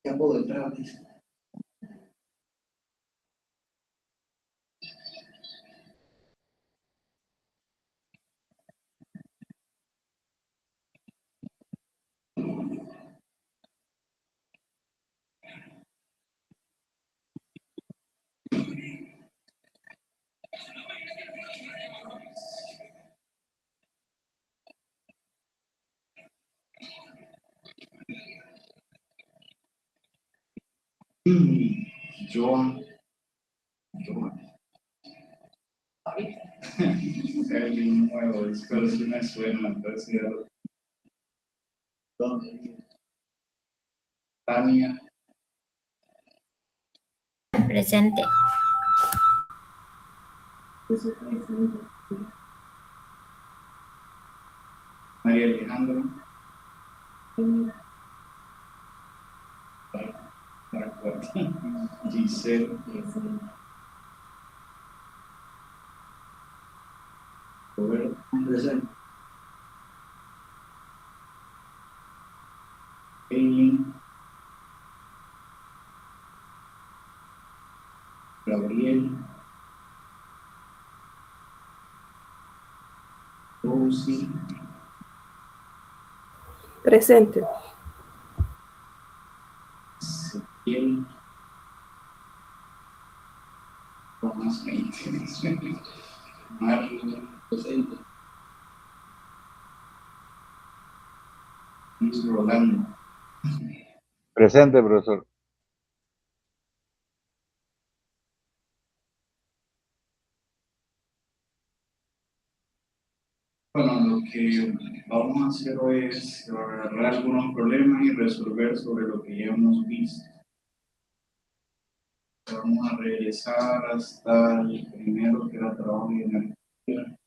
Ya puedo entrar, dice. Joan. El nuevo disco sí me suena, entonces ya lo... Tania. Presente. María Alejandra. Giselle. Roberto. Presente. Eileen. Gabriel. Rosie. Presente. Ezequiel. Tomás 20. Marlon. Presente. Luis Rolando. Presente, profesor. Bueno, lo que vamos a hacer hoy es agarrar algunos problemas y resolver sobre lo que ya hemos visto. Vamos a regresar hasta el primero, que era trabajo y energía.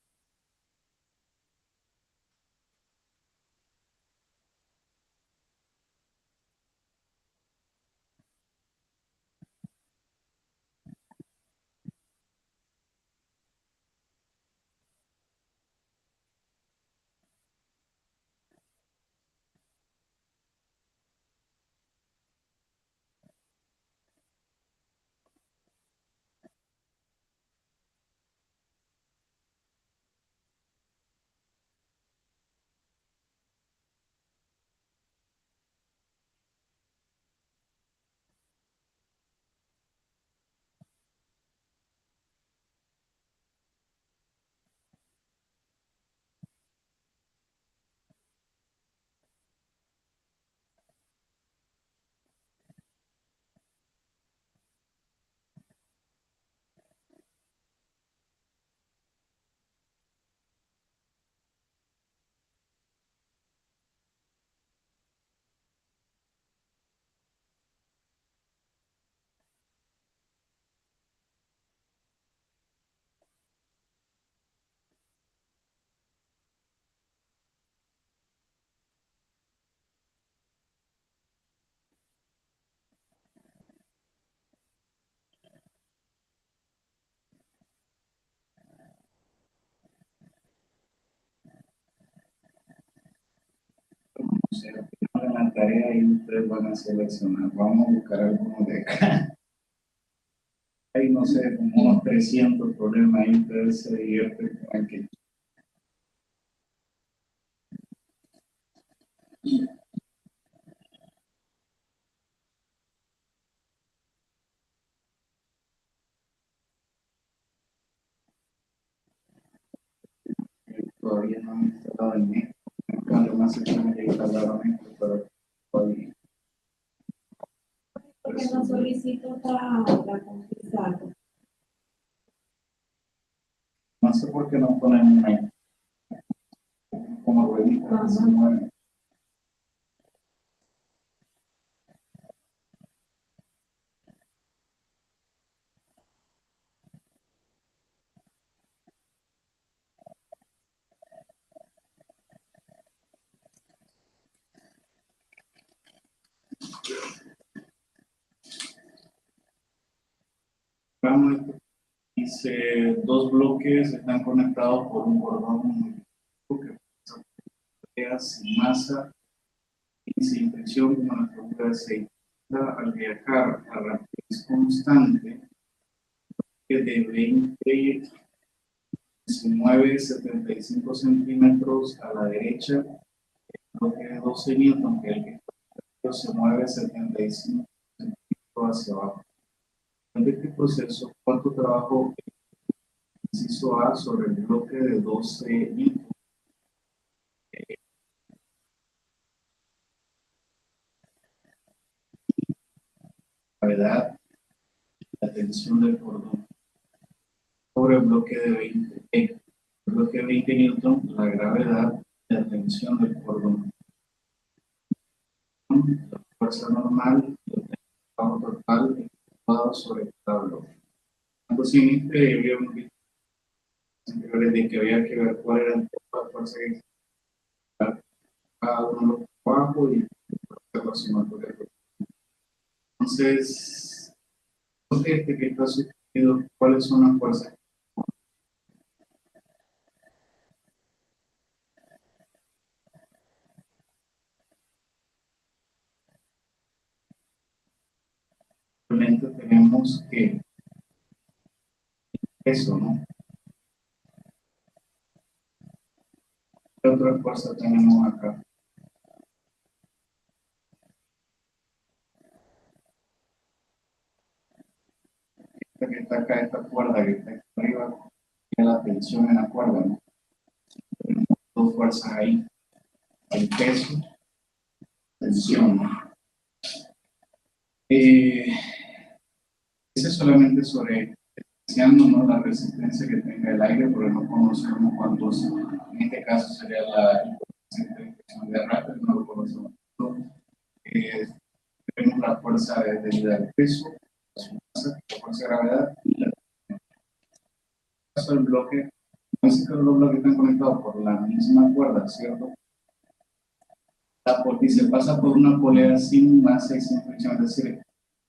O sea, al final de la tarea y ustedes van a seleccionar. Vamos a buscar algunos de acá. Hay, no sé, como unos 300 problemas ahí, ustedes se divierten con el que todavía no han instalado en México. Además, se tiene que instalar en México, pero todavía. Porque no solicito para conquistar. No sé por qué no ponen ahí. Como rueditas que se mueven. Vamos, dice, dos bloques están conectados por un cordón que sin masa y sin fricción como la figura de aceite. al viajar a rapidez constante, que de 20 se mueve 75 centímetros a la derecha, lo que es 12 newton, que el que se mueve 75 centímetros hacia abajo. En este proceso, ¿cuánto trabajo inciso A sobre el bloque de 12 newton? Gravedad, la tensión del cordón sobre el bloque de 20. El bloque de 20 newton, la gravedad, la tensión del cordón. La fuerza normal, el trabajo total efectuado sobre cada bloque. Entonces, en este habíamos visto anteriores de que había que ver cuál era la fuerza que cada uno de los trabajos y relacionar con el. Entonces, este que está sucediendo, ¿cuáles son las fuerzas? Realmente tenemos que eso, ¿no? ¿Qué otra fuerza tenemos acá? Esta que está acá, esta cuerda que está aquí arriba, tiene la tensión en la cuerda, ¿no? Tenemos dos fuerzas ahí, el peso, tensión, ¿no? Ese es solamente sobre ¿no? La resistencia que tenga el aire, porque no conocemos cuántos, en este caso sería la inflexión de Rappel, no lo conocemos. Tenemos la fuerza del peso, la fuerza de gravedad y la tensión. En el caso del bloque, no es que los bloques están conectados por la misma cuerda, ¿cierto? Y se pasa por una polea sin masa y sin fricción, es decir,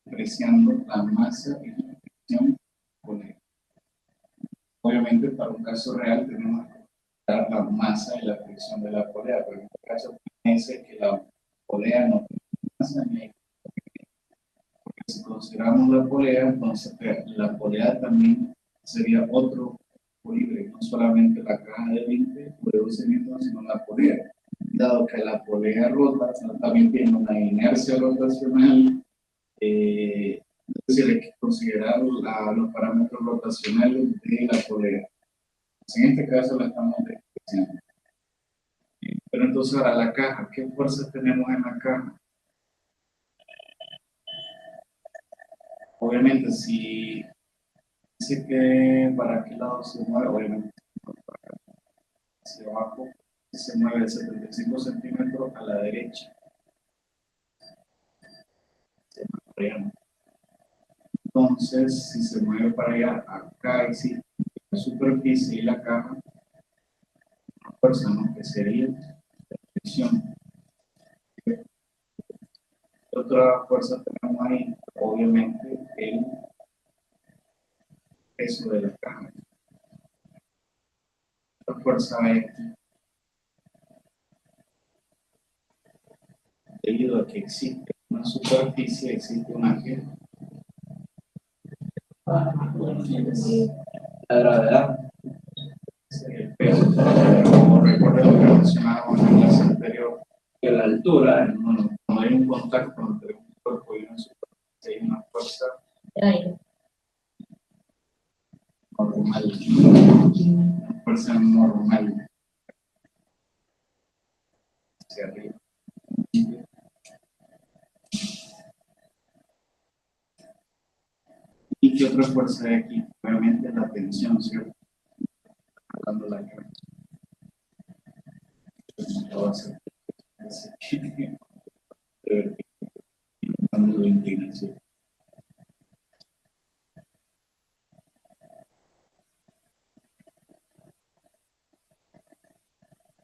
apreciando la masa y la fricción de la polea. Obviamente, para un caso real, tenemos que dar la masa y la fricción de la polea, pero en este caso, piense que la polea no tiene masa ni hay. Porque si consideramos la polea, entonces la polea también sería otro libre, no solamente la caja de 20 o de 12 newton, sino la polea. Dado que la polea rota, también tiene una inercia rotacional, entonces hay que considerar los parámetros rotacionales de la polea. En este caso la estamos despreciando. Pero entonces ahora la caja, ¿qué fuerzas tenemos en la caja? Obviamente si dice que para qué lado se mueve, obviamente hacia abajo se mueve 75 centímetros a la derecha. Entonces, si se mueve para allá, acá existe la superficie y la caja, una fuerza, ¿no? Que sería la fricción. Otra fuerza tenemos ahí, obviamente, el peso de la caja. La fuerza es debido a que existe una superficie, existe un ángel. La gravedad. El peso, como recuerdo lo que mencionábamos en la clase anterior, que la altura, no hay un contacto entre un cuerpo y una superficie, hay una fuerza normal, una fuerza normal hacia arriba. ¿Y qué otra fuerza hay aquí? Obviamente la tensión, ¿cierto? Cuando la cara. Cuando lo inclinación.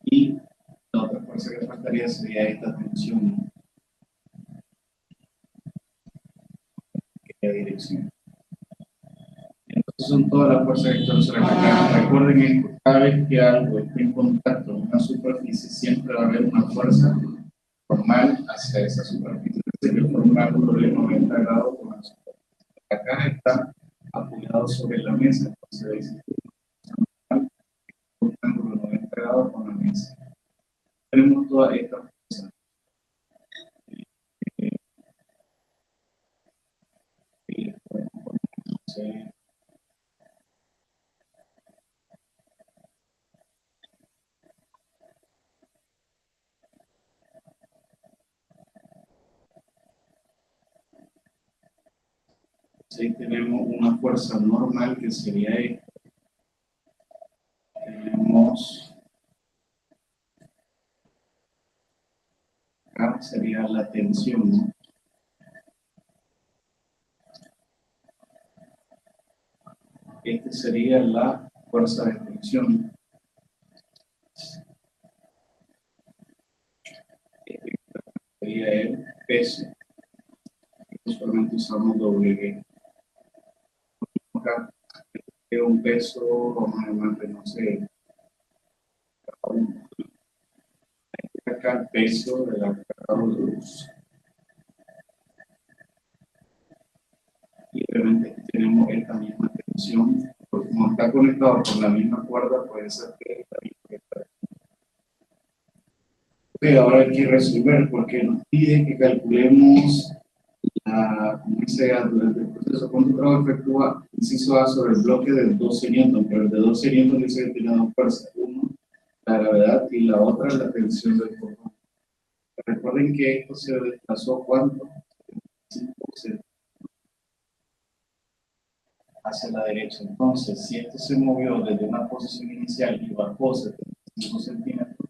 Y la otra fuerza que faltaría sería esta tensión. Que es la dirección. Entonces son todas las fuerzas que están sobre la caja. Recuerden esto, cada vez que algo esté en contacto con una superficie, siempre va a haber una fuerza normal hacia esa superficie. Sería un ángulo de 90 grados con la superficie. La caja está apoyado sobre la mesa, entonces un ángulo de 90 grados con la mesa. Tenemos todas estas cosas. Ahí tenemos una fuerza normal que sería esta. Tenemos acá sería la tensión, ¿no? Esta sería la fuerza de fricción. Este sería el peso. Usualmente usamos W. Acá un peso, vamos a llamar, no sé, acá el peso de la carga de luz. Y obviamente aquí tenemos esta misma tensión, porque como está conectado con la misma cuerda, puede ser que esta misma está. Ok, ahora hay que resolver porque nos pide que calculemos como dice durante el proceso, cuánto trabajo efectúa inciso A sobre el bloque de 12 newton, pero el de 12 newton dice que tiene dos fuerzas, uno la gravedad y la otra la tensión del cordón. Recuerden que esto se desplazó ¿cuánto? 5% hacia la derecha. Entonces, si esto se movió desde una posición inicial y bajó 75 centímetros,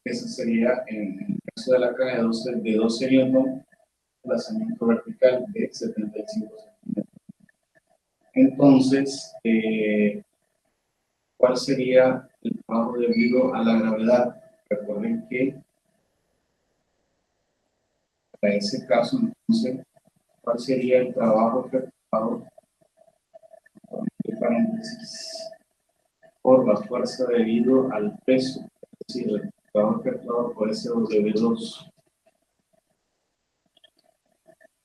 ese sería, en el caso de la caja de 12 newton, desplazamiento vertical de 75 centímetros. Entonces, ¿cuál sería el trabajo debido a la gravedad? Recuerden que para ese caso, entonces, ¿cuál sería el trabajo efectuado por la fuerza debido al peso? Es decir, el trabajo efectuado por ese W2.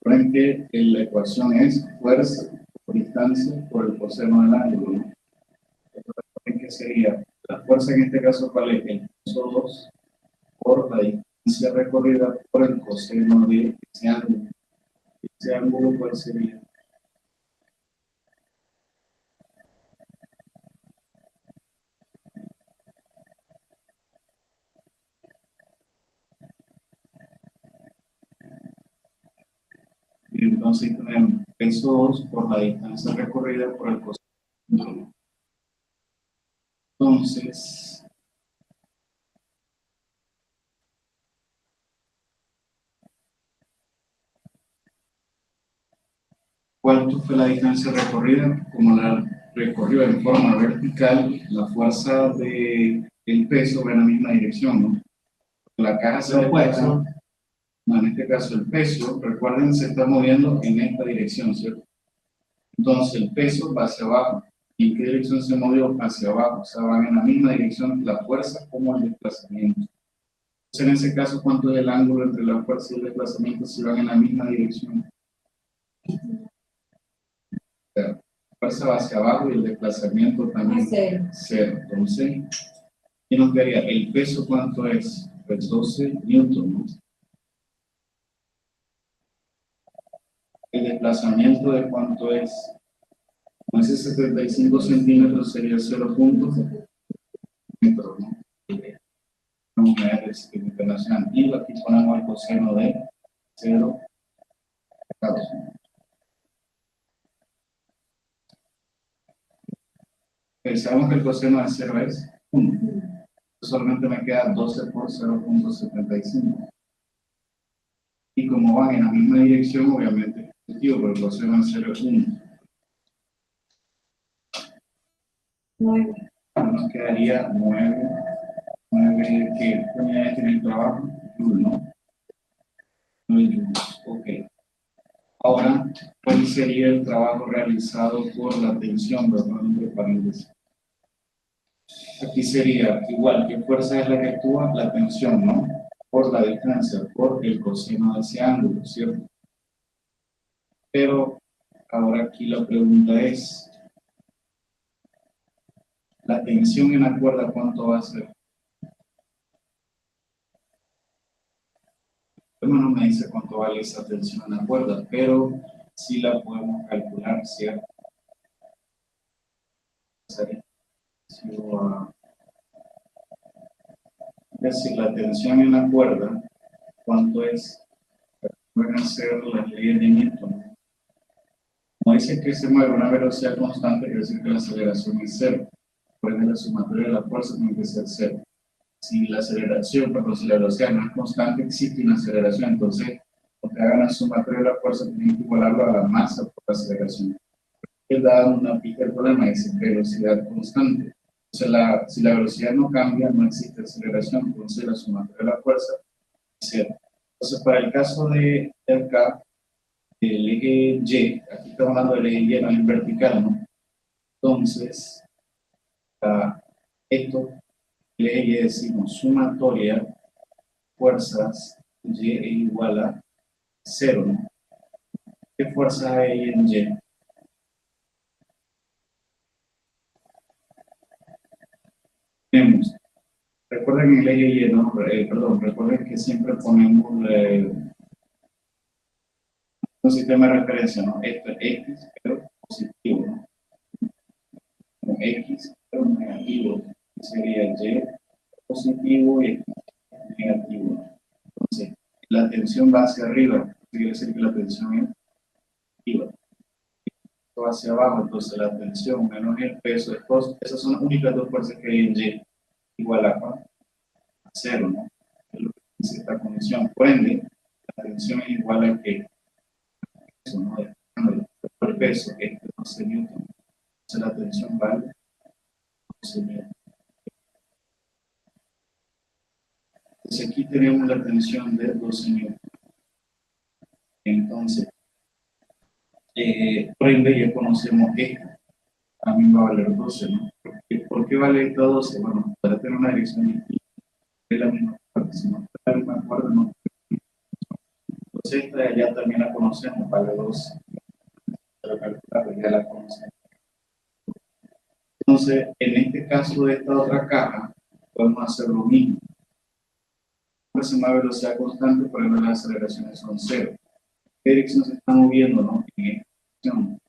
Recuerden que la ecuación es fuerza por distancia por el coseno del ángulo, ¿no? Recuerden que sería la fuerza en este caso, ¿cuál es? El peso 2 por la distancia recorrida por el coseno de ese ángulo. Ese ángulo, ¿cuál sería? Y entonces tenemos peso 2 por la distancia recorrida por el coseno. Entonces, ¿cuánto fue la distancia recorrida? Como la recorrió en forma vertical, la fuerza del peso va en la misma dirección, ¿no? La caja se desplaza, no, en este caso el peso, recuerden, se está moviendo en esta dirección, ¿cierto? Entonces el peso va hacia abajo. ¿Y en qué dirección se movió? Hacia abajo, o sea, van en la misma dirección la fuerza como el desplazamiento. Entonces en ese caso, ¿cuánto es el ángulo entre la fuerza y el desplazamiento si van en la misma dirección? La fuerza va hacia abajo y el desplazamiento también cero. Entonces, ¿qué nos quedaría? ¿El peso cuánto es? Pues 12 newton, ¿no? ¿El desplazamiento de cuánto es? Como ese 75 centímetros sería 0.1 metros, ¿no? Vamos a ver el internacional. Y aquí ponemos el coseno de 0 grados. Sabemos que el coseno de 0 es 1. Solamente me queda 12 por 0.75. Y como van en la misma dirección, obviamente es positivo, pero el coseno de 0 es 1. 9. Nos quedaría 9. 9, ¿qué unidades tiene el trabajo? Joule, ¿no? 9 joules, ok. Ahora, ¿cuál sería el trabajo realizado por la tensión, ¿verdad? Entre paréntesis. Aquí sería igual, ¿qué fuerza es la que actúa? La tensión, ¿no? por la distancia, por el coseno de ese ángulo, ¿cierto? Pero ahora aquí la pregunta es, la tensión en la cuerda, ¿cuánto va a ser? Bueno, no me dice cuánto vale esa tensión en la cuerda, pero sí la podemos calcular, ¿cierto? Es decir, la tensión en la cuerda, ¿cuánto es? Pueden ser las leyes de Newton. Como dice que se mueve a una velocidad constante, quiere decir que la aceleración es cero. Por ende, la sumatoria de la fuerza tiene que ser cero. Si la aceleración, perdón, si la velocidad no es constante, existe una aceleración. Entonces, cuando hagan la sumatoria de la fuerza, tienen que igualarlo a la masa por la aceleración. Él da una pista del problema, dice velocidad constante. Entonces, si la velocidad no cambia, no existe aceleración. Entonces, la sumatoria de la fuerza es cero. Entonces, para el caso de acá, el eje Y, aquí estamos hablando del eje Y, no el vertical, ¿no? Entonces, esto, el eje Y decimos sumatoria, fuerzas Y es igual a cero, ¿no? ¿Qué fuerza hay en Y? Tenemos, recuerden el eje Y, ¿no? Perdón, recuerden que siempre ponemos un sistema de referencia, ¿no? Esto es X, pero positivo, ¿no? Como X, pero negativo, sería Y positivo y X negativo. Entonces, la tensión va hacia arriba, quiere decir que la tensión es negativa. Esto va hacia abajo, entonces la tensión menos el peso, esas son las únicas dos fuerzas que hay en Y, igual a cero, ¿no? Es lo que dice esta condición. Por ende, la tensión es igual a que eso, ¿no? El peso, este 12 newton. Entonces la tensión vale 12 newton. Entonces aquí tenemos la tensión de 12 newton. Entonces, por ende ya conocemos esta. A mí va a valer 12, ¿no? ¿Por qué vale esta 12? Bueno, para tener una dirección distinta, es la misma parte, si no está la misma cuerda, no. Entonces esta ya también la conocemos, vale 12. Pero calcular, ya la conocemos. Entonces, en este caso de esta otra caja, podemos hacer lo mismo. Es una velocidad constante, por ejemplo, las aceleraciones son cero. ¿Qué dirección se está moviendo, no? En esta dirección.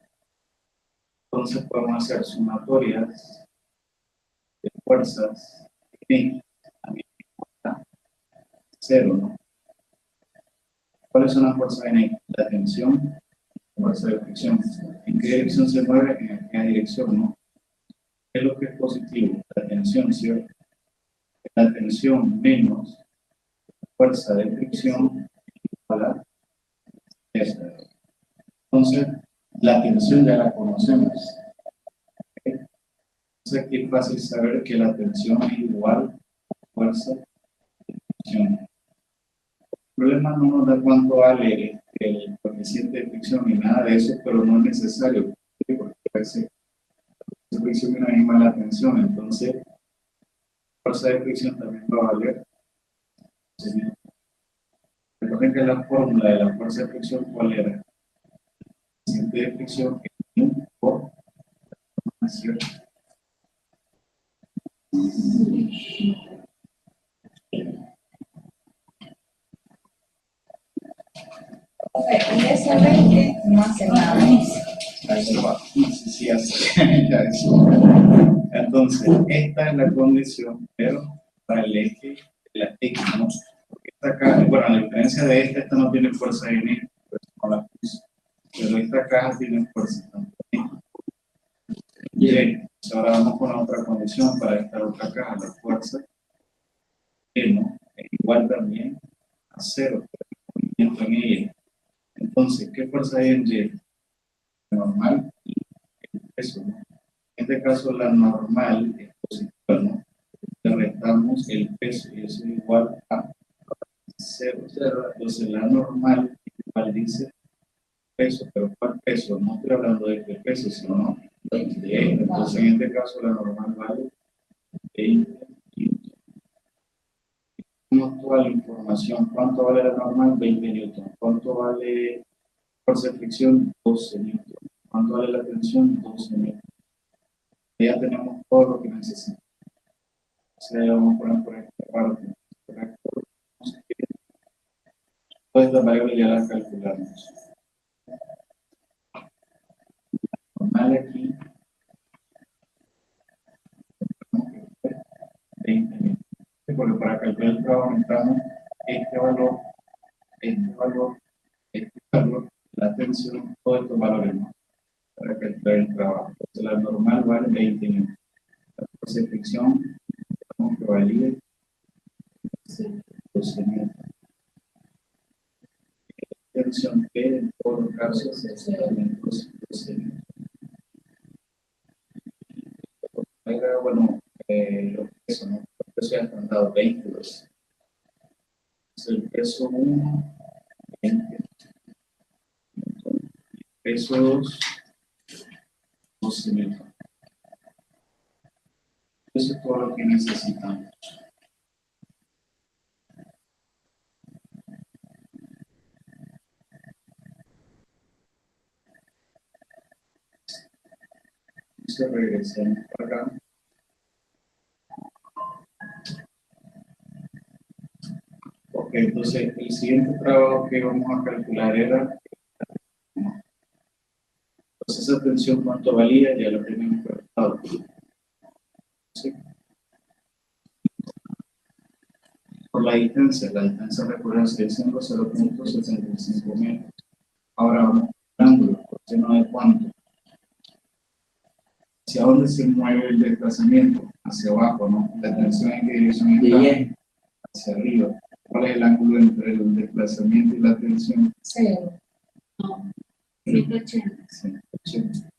Entonces podemos hacer sumatorias de fuerzas en cero, ¿no? ¿Cuáles son las fuerzas en X? La tensión, la fuerza de fricción. ¿En qué dirección se mueve? En aquella dirección, ¿no? ¿Qué es lo que es positivo? La tensión, ¿cierto? La tensión menos fuerza de fricción igual a esa. Entonces, la tensión ya la conocemos. Entonces, aquí es fácil saber que la tensión es igual a fuerza de fricción. El problema no nos da cuánto vale el coeficiente de fricción ni nada de eso, pero no es necesario, porque esa fricción viene a animar la tensión, entonces fuerza de fricción también va a valer. Recuerden que la fórmula de la fuerza de fricción, ¿cuál era? El coeficiente de fricción es U por la ¿cierto? Inversamente no hace nada. Sí, ya eso. Entonces, esta es la condición, pero para el eje de la X, ¿no? Porque esta caja, bueno, la diferencia de esta no tiene fuerza en esta, pues, con la cruz, pero esta caja tiene fuerza también. Bien, ahora vamos con la otra condición para esta otra caja, la fuerza ¿no? Es igual también a cero, movimiento en ella. Entonces, ¿qué fuerza hay en Y? La normal y el peso, ¿no? En este caso, la normal es positiva, ¿no? Le restamos el peso y eso es igual a cero. Entonces, la normal igual dice peso, pero ¿cuál peso? No estoy hablando de peso, sino de este. Entonces, en este caso, la normal vale 20 newton. tenemos toda la información. ¿Cuánto vale la normal? 20 newton. ¿Cuánto vale fuerza de fricción? 12 newton. ¿Cuánto vale la tensión? 12 newton. Ya tenemos todo lo que necesitamos. O sea, vamos a poner por esta parte. Todas estas variables ya las calculamos. Normal aquí. 20 newton. Porque para calcular el trabajo necesitamos este valor, este valor, este valor, la tensión, todos estos valores, ¿no? Para calcular el trabajo. Entonces la normal vale 20 newton. La fuerza de fricción, tenemos que valía 12 newton. Tensión P en todos los casos es también 12 newton. Bueno, los pesos, ¿no? Los pesos ya están dados 20. Entonces el peso 1, 20. Peso 2, 12 newton. Eso es todo lo que necesitamos. Entonces regresemos para acá. Ok, entonces el siguiente trabajo que vamos a calcular era, entonces esa tensión cuánto valía, ya lo tenemos calculado. ¿Sí? Por la distancia recuerden sigue siendo 0.65 metros. Ahora vamos al ángulo, coseno de cuánto. ¿Hacia dónde se mueve el desplazamiento? Hacia abajo, ¿no? La tensión en qué dirección está, hacia arriba. ¿Cuál es el ángulo entre el desplazamiento y la tensión? 0. No, 180. 180.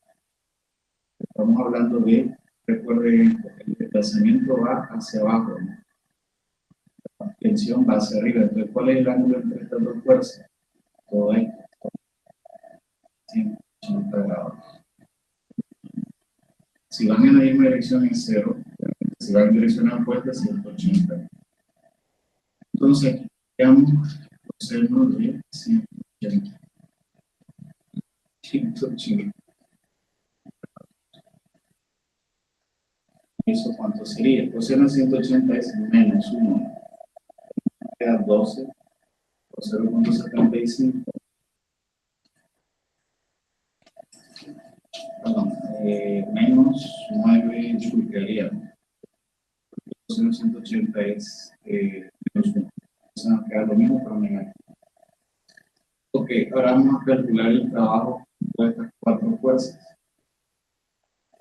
Estamos hablando de, recuerden, el desplazamiento va hacia abajo, ¿no? La tensión va hacia arriba. Entonces, ¿cuál es el ángulo entre estas dos fuerzas? Todo esto. 180 grados. Si van en la misma dirección es 0. Si van en dirección opuesta es 180. Entonces, veamos coseno de 180. 180. ¿Eso cuánto sería? El coseno de 180 es menos 1. Queda 12 por 0.75. Perdón, menos 9 quedaría. El coseno de 180 es menos 1. Entonces nos queda lo mismo pero negativo. Ok, ahora vamos a calcular el trabajo de estas cuatro fuerzas.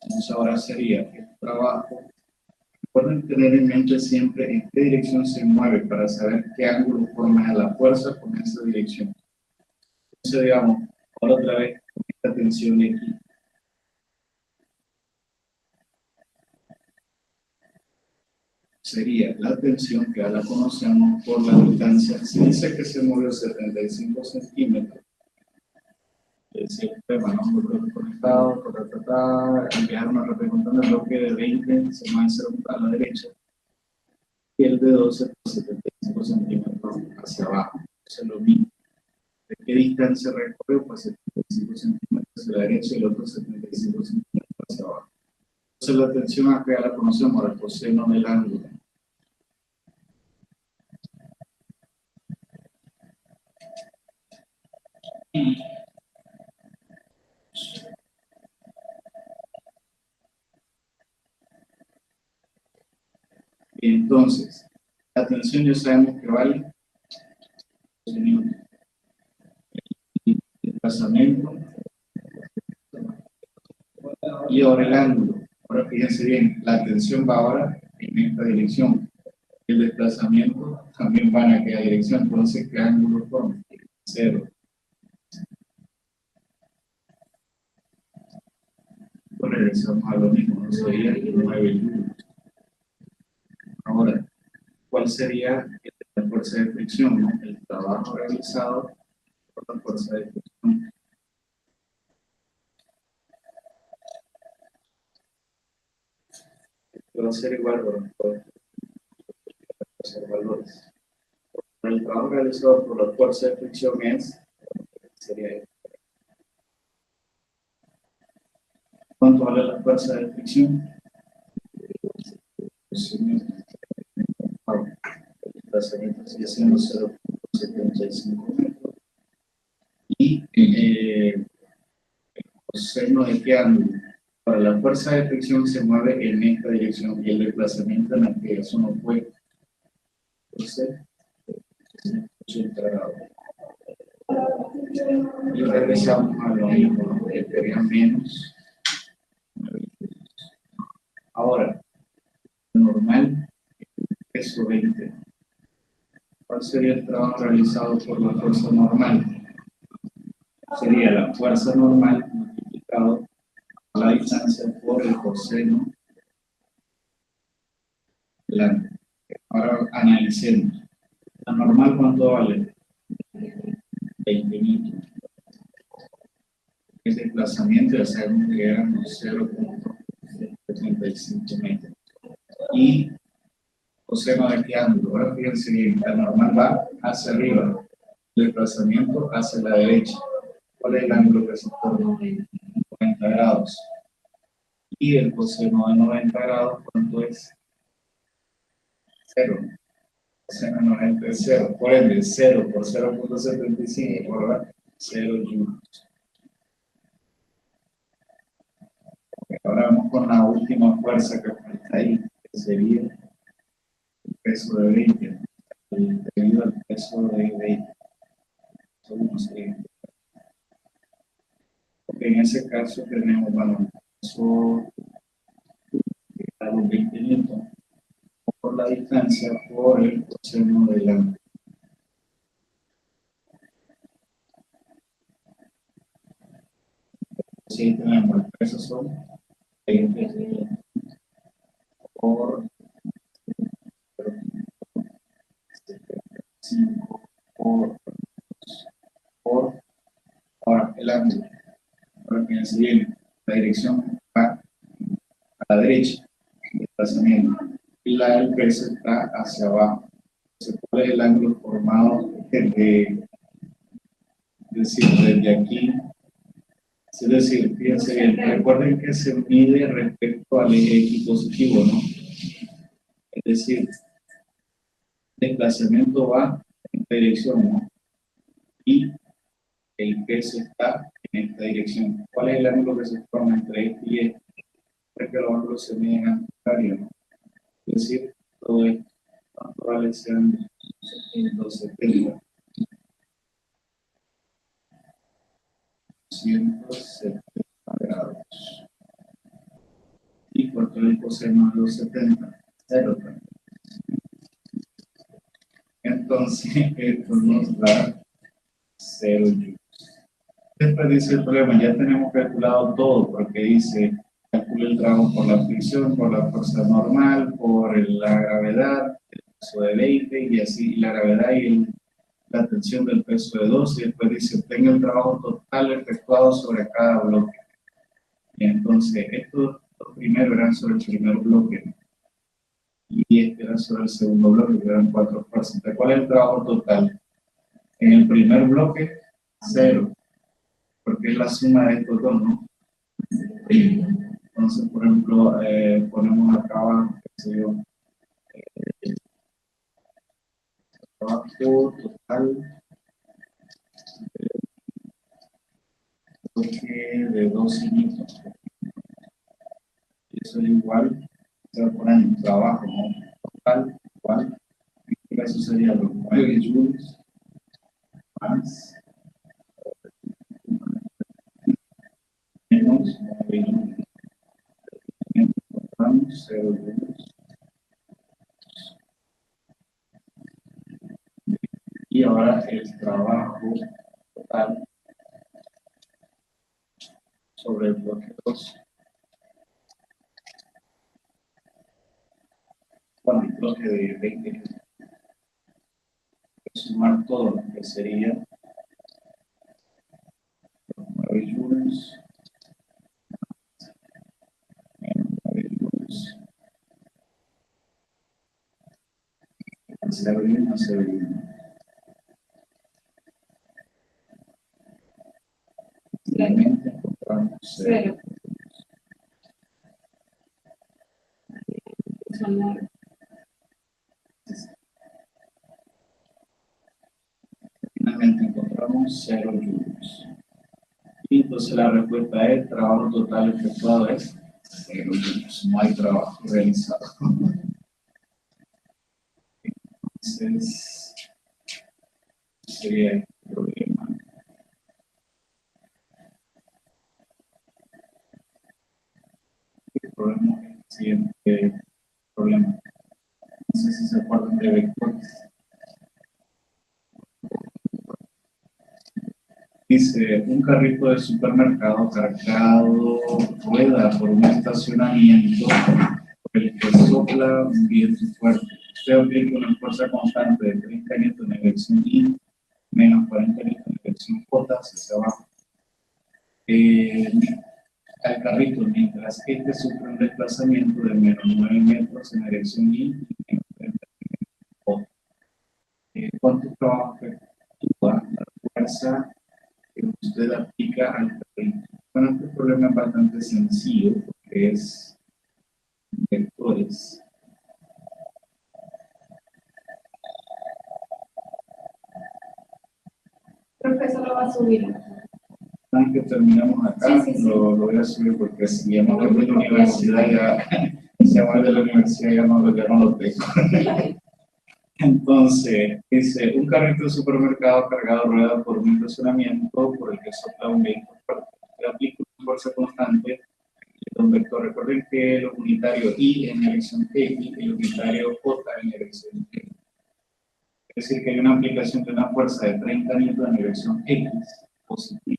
Entonces ahora sería el trabajo. Recuerden tener en mente siempre en qué dirección se mueve para saber qué ángulo forma la fuerza con esa dirección. Entonces digamos, ahora otra vez con esta tensión aquí. Sería la tensión que ahora conocemos por la distancia. Si dice que se movió 75 centímetros, es el tema, ¿no? Un bloque conectado, enviar una representación del bloque de 20, se mueve 0 a la derecha, y el de 12 por 75 centímetros hacia abajo. Eso es lo mismo. ¿De qué distancia recorre? Pues 75 centímetros hacia la derecha y el otro 75 centímetros hacia abajo. Entonces la tensión acá ya la conocemos, el coseno del ángulo. Y entonces, la tensión ya sabemos que vale 12 newton. El desplazamiento y ahora el ángulo. Ahora fíjense bien, la tensión va ahora en esta dirección. El desplazamiento también va en aquella dirección. Entonces, ¿qué ángulo forma? 0. Pues regresamos a lo mismo, ¿no? Sería 9 joules. Ahora, ¿cuál sería la fuerza de fricción? ¿No? El trabajo realizado por la fuerza de fricción. Esto va a ser igual, bueno, puedo hacer valores. El trabajo realizado por la fuerza de fricción sería esto. ¿Cuánto vale la fuerza de fricción? Pues, el desplazamiento sigue siendo 0.75 metros. Y el coseno de qué ángulo. Para la fuerza de fricción se mueve en esta dirección y el desplazamiento en la que eso no puede. Entonces, 80 grados. Y regresamos a lo mismo, que sería menos. Ahora, normal, peso 20. ¿Cuál sería el trabajo realizado por la fuerza normal? Sería la fuerza normal multiplicado por la distancia por el coseno del ángulo. Ahora analicemos. La normal, ¿cuánto vale? 20 newton. El desplazamiento ya sabemos que era 0.35 metros. Y coseno de qué ángulo. Ahora fíjense bien, la normal va hacia arriba, el desplazamiento hacia la derecha. ¿Cuál es el ángulo que se forma? 90 grados. Y el coseno de 90 grados, ¿cuánto es? 0. Coseno de 90 es 0. Por ende, 0 por 0.75, ¿verdad? 0 joules. Ahora vamos con la última fuerza que falta ahí, que sería el peso de 20, debido al peso de 20. Porque en ese caso tenemos, bueno, el peso a los 20 newton por la distancia por el coseno del ángulo. Si tenemos el peso son 20 por 5 por ahora el ángulo. Ahora fíjense bien, la dirección va a la derecha, el desplazamiento, y el peso está hacia abajo. Entonces, ¿cuál es el ángulo formado desde aquí? Es decir, fíjense bien, recuerden que se mide respecto al eje X positivo, ¿no? Es decir, el desplazamiento va en esta dirección, ¿no? Y el peso está en esta dirección. ¿Cuál es el ángulo que se forma entre este y este? Porque los ángulos se miden en contrario, ¿no? Es decir, todo esto, ¿cuánto vale ese ángulo? 170. 170 grados. ¿Y cuánto es el coseno de los 70? 0 también. Entonces, esto nos da 0 joules. Después dice el problema, ya tenemos calculado todo, porque dice, calcula el trabajo por la fricción, por la fuerza normal, por la gravedad, el peso de 20, y así, la gravedad y la tensión del peso de 12, y después dice, obtenga el trabajo total efectuado sobre cada bloque. Y entonces, estos primero eran sobre el primer bloque, y este era sobre el segundo bloque, que eran 4 fuerzas. ¿Cuál es el trabajo total? En el primer bloque, 0, porque es la suma de estos dos, ¿no? Entonces, por ejemplo, ponemos acá abajo, qué sé yo, trabajo total de 12 minutos. Eso es igual, se va a poner en trabajo, ¿no? Total, igual, en este caso sería los 9 joules más menos 9 joules. Encontramos 0 joules. Y ahora el trabajo total sobre el bloque 2. Bueno, el bloque de 20. Sumar todo lo que sería 9 joules menos 9 joules. Se abre, no se abre. 0. Son 9. Finalmente encontramos 0 joules. Y entonces la respuesta es: trabajo total efectuado es 0 joules. No hay trabajo realizado. Entonces, sería el problema. El problema es el siguiente problema. No sé si se acuerdan de vectores. Dice: un carrito de supermercado cargado rueda por un estacionamiento por el que sopla un viento fuerte. Usted aplica una fuerza constante de 30 N en dirección I menos 40 N en dirección J hacia abajo. Al carrito, mientras este sufre un desplazamiento de menos 9 metros en dirección I y menos 30 en J. ¿Cuánto trabajo efectúa la fuerza que usted aplica al carrito? Bueno, este problema es bastante sencillo porque es vectores. Creo que eso lo va a subir. Antes que terminamos acá, Sí. Lo voy a subir porque si ya no vuelvo de la universidad, ya vuelvo de la universidad, ya no lo tengo. Entonces, dice: un carrito de supermercado cargado rueda por un estacionamiento por el que sopla un viento fuerte. Se aplica una fuerza constante de un vector. Recuerden que el unitario I en dirección X y el unitario J en dirección X. Es decir, que hay una aplicación de una fuerza de 30 N en dirección X positiva.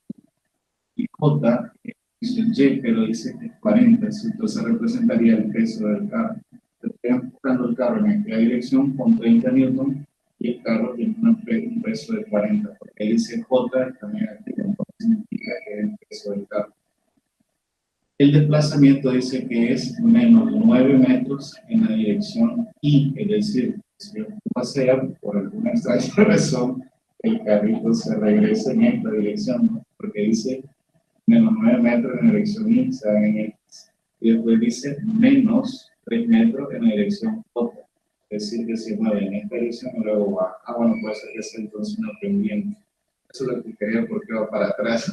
Y J es el Y, pero dice que es 40, entonces representaría el peso del carro. Estoy empujando el carro en aquella dirección con 30 N y el carro tiene un peso de 40, porque ahí dice J está negativo, entonces significa que es el peso del carro. El desplazamiento dice que es menos 9 metros en la dirección I, es decir, si yo pasea por alguna extraña razón, el carrito se regresa en esta dirección, ¿no? Porque dice menos 9 metros en la dirección Y, se dan en X. Y después dice menos 3 metros en la dirección J. Es decir, que se mueve en esta dirección y luego va. Bueno, puede ser que sea entonces una pendiente. Eso lo explicaría porque va para atrás.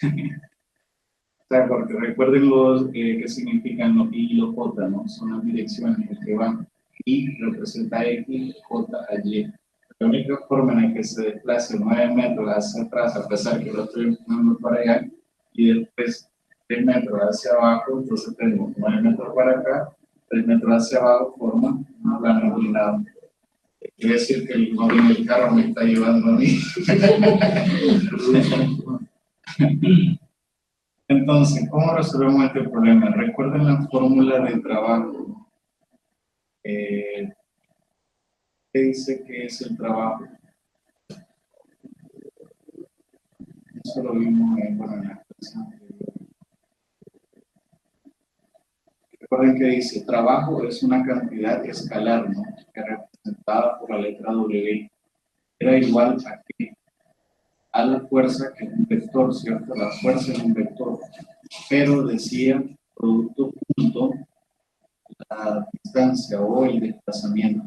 O sea, porque recuerden los que significan los I y los J, ¿no? Son las direcciones en que van. I representa X, J a Y. La única forma en la que se desplace 9 metros hacia atrás, a pesar que lo estoy empujando para allá, y después 3 metros hacia abajo, entonces tengo 9 metros para acá, 3 metros hacia abajo, forma una plana inclinada. Quiere decir que el móvil del carro me está llevando a mí. Entonces, ¿cómo resolvemos este problema? Recuerden la fórmula de trabajo. ¿Qué dice que es el trabajo? Eso lo vimos en la clase anterior. Recuerden que dice: trabajo es una cantidad escalar, ¿no? Que es representada por la letra W. Era igual a que a la fuerza, que es un vector, ¿cierto? La fuerza es un vector, pero decía producto punto la distancia o el desplazamiento.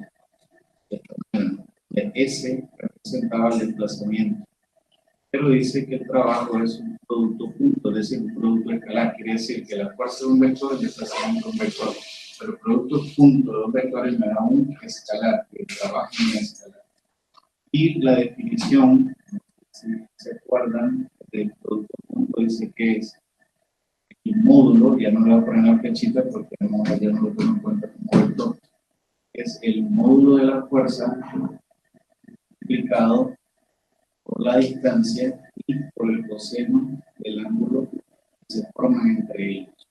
S representaba el desplazamiento, pero dice que el trabajo es un producto punto, es decir, un producto escalar. Quiere decir que la fuerza es un vector, el desplazamiento es un vector, pero el producto punto de dos vectores me da un escalar, que el trabajo es un escalar. Y la definición, si se acuerdan, del producto punto dice que es el módulo, ya no le voy a poner la flechita porque ya no lo tengo en cuenta como vector, es el módulo de la fuerza multiplicado por la distancia y por el coseno del ángulo que se forman entre ellos.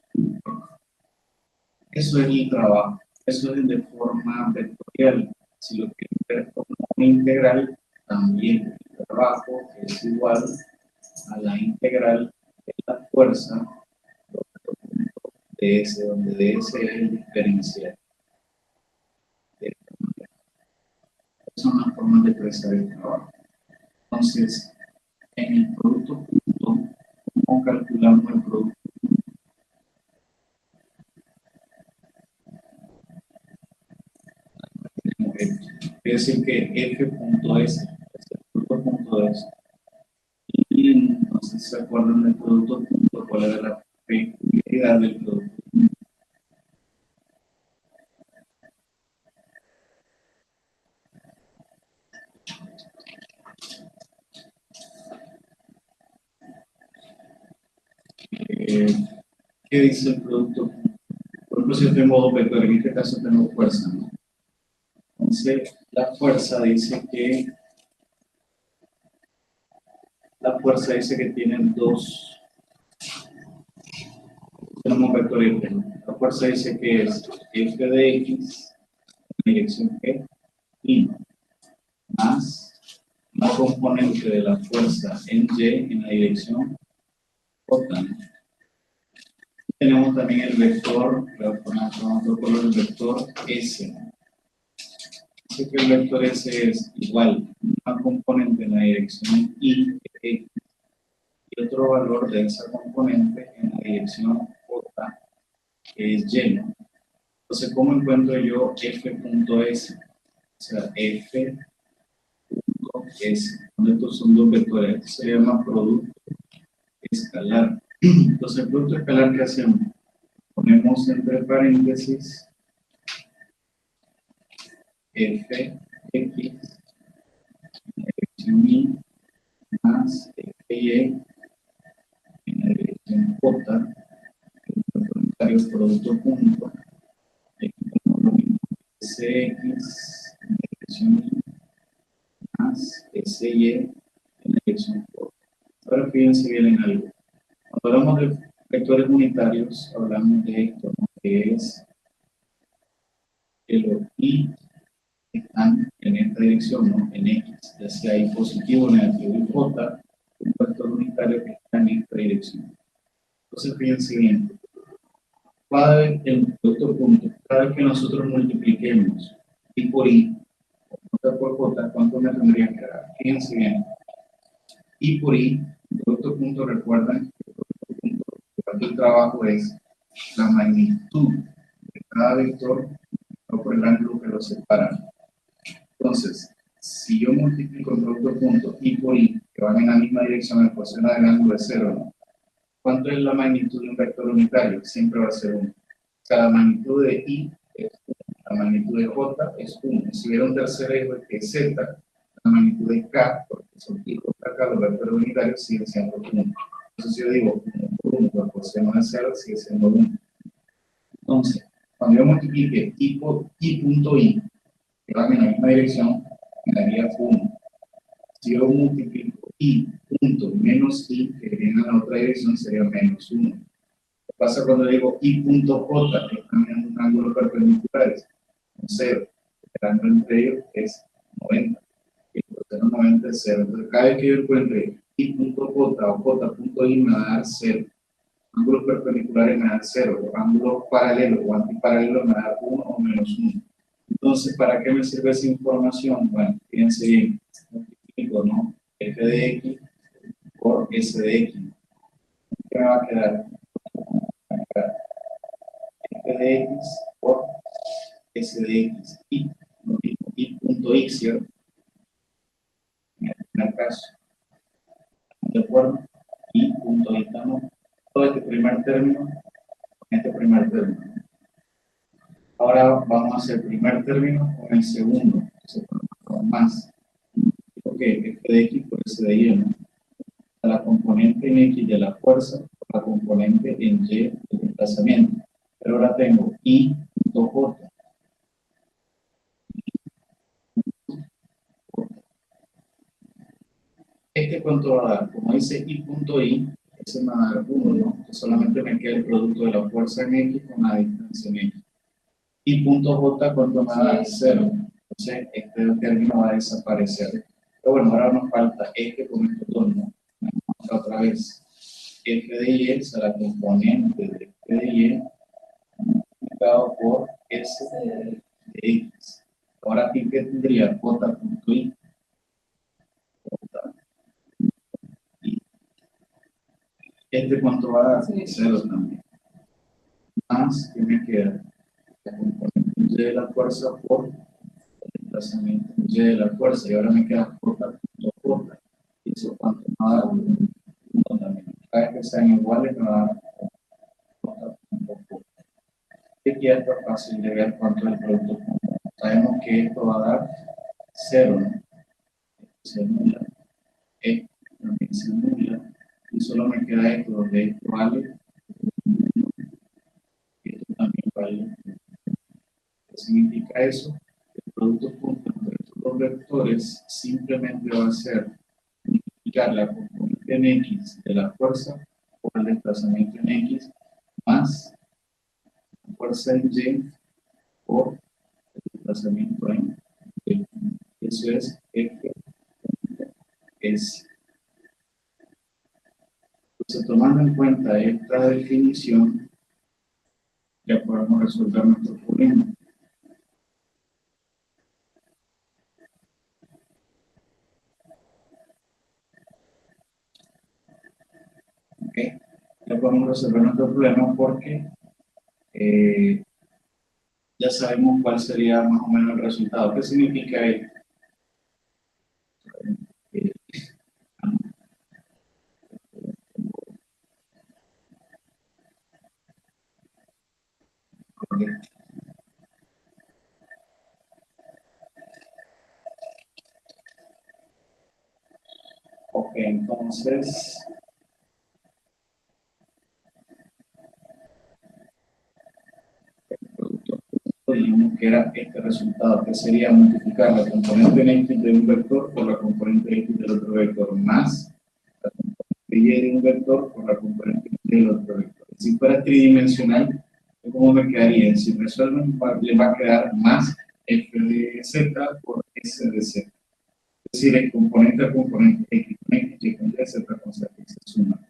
Eso es el trabajo, eso es de forma vectorial. Si lo quieren ver como una integral, también el trabajo es igual a la integral de la fuerza de S, donde de S es el diferencial. Son las formas de expresar el trabajo. Entonces, en el producto punto, ¿cómo calculamos el producto Quiere decir que F punto S es el producto punto S. Y entonces se acuerdan del producto punto, cuál era la peculiaridad del producto. ¿Qué dice el producto? Por ejemplo, si yo tengo dos vectores, en este caso tengo fuerza, ¿no? Entonces, la fuerza dice que tienen dos, tenemos vector F, ¿no? La fuerza dice que es F de X en la dirección G y más la componente de la fuerza en Y en la dirección J, ¿no? Tenemos también el vector, voy a poner con otro color, el vector S, ¿no? Así que el vector S es igual una componente en la dirección Y X y otro valor de esa componente en la dirección J, que es Y, ¿no? Entonces, ¿cómo encuentro yo F.S? O sea, F.S, donde estos son dos vectores, esto se llama producto escalar. Entonces, el producto escalar, ¿qué hacemos? Ponemos entre paréntesis F, X, en la dirección Y, más F, Y, en la dirección J, el comentario producto punto, aquí tenemos lo mismo, SX, en la dirección Y, más SY, en la dirección J. Ahora fíjense bien en algo. Cuando hablamos de vectores unitarios, hablamos de esto, ¿no? Que es que los Y están en esta dirección, ¿no? En X, ya sea Y positivo, negativo y J, un vector unitario que está en esta dirección. Entonces, fíjense bien, cada vez el producto punto, cada vez que nosotros multipliquemos Y por Y, o J por J, ¿cuánto me tendría que dar? Fíjense bien, Y por Y, el producto punto, recuerdan que el producto punto, el trabajo es la magnitud de cada vector por el ángulo que lo separa. Entonces, si yo multiplico el producto punto Y por Y, que van en la misma dirección en ecuación del ángulo de cero, ¿no? ¿Cuánto es la magnitud de un vector unitario? Siempre va a ser 1. O sea, la magnitud de Y es 1, la magnitud de J es 1. Si hubiera un tercer eje que es Z, la magnitud de K, porque son Y contra K, los vectores unitarios siguen siendo 1. Entonces, si yo digo 1 por 1 por coseno de 0, sigue siendo 1. Entonces, cuando yo multiplique I punto I, que van en la misma dirección, me daría 1. Si yo multiplico I punto menos I, que viene en la otra dirección, sería menos 1. ¿Qué pasa cuando digo I punto J, que están en un ángulo perpendicular? Un 0. El ángulo entre ellos es 90. Y el coseno 90 es 0. Entonces, cada vez que yo encuentre I punto J o J punto I, me va a dar 0. Ángulos perpendiculares me dan 0, los ángulos paralelos o antiparalelos me dan 1 o menos 1. Entonces, ¿para qué me sirve esa información? Bueno, fíjense bien, multiplico, ¿no? F de X por S de X. ¿Qué me va a quedar? F de X por S de X. Y lo mismo, Y punto X, ¿cierto? En el caso. ¿De acuerdo? Y punto Y, estamos todo este primer término con este primer término. Ahora vamos a hacer el primer término con el segundo, con más. Ok, F de X por S de Y, ¿no? La componente en X de la fuerza, la componente en Y del desplazamiento. Pero ahora tengo I punto J. ¿Cuánto va a dar? Como dice I punto I, ese me va a dar 1, ¿no? Entonces solamente me queda el producto de la fuerza en X con la distancia en X. I punto J, ¿cuánto me va a dar? 0. Entonces, este término va a desaparecer. Pero bueno, ahora nos falta con estos dos, ¿no? Otra vez, F de Y, o sea, la componente de F de Y, multiplicado por S de X. Ahora aquí, ¿qué tendría? J punto I. ¿Cuánto va a dar? 0 también. Más, ¿qué me queda? La componente de la fuerza por el desplazamiento en Y de la fuerza, y ahora me queda J. Y eso cuánto me va a dar 1 también. Cada vez que sean iguales me va a dar J. Y aquí ya está fácil de ver cuánto es el producto. Sabemos que esto va a dar 0, ¿no? Se anula, esto también se anula, y solo me queda esto, donde esto vale, y esto también vale. ¿Qué significa eso? El producto punto entre estos dos vectores simplemente va a ser multiplicar la componente en X de la fuerza por el desplazamiento en X más la fuerza en Y por el desplazamiento en Y. Eso es F S. Entonces, tomando en cuenta esta definición, ya podemos resolver nuestro problema. ¿Ok? Ya podemos resolver nuestro problema porque ya sabemos cuál sería más o menos el resultado. ¿Qué significa esto? Eh, correcto. Ok, entonces, dijimos que era este resultado, que sería multiplicar la componente en X de un vector por la componente X del otro vector, más la componente Y de un vector por la componente Y del otro vector. Si fuera tridimensional, ¿cómo me quedaría? Si resuelven, le va a quedar más F de Z por S de Z. Es decir, el componente a componente X con X, Y con Y, Z con Z, que se suma.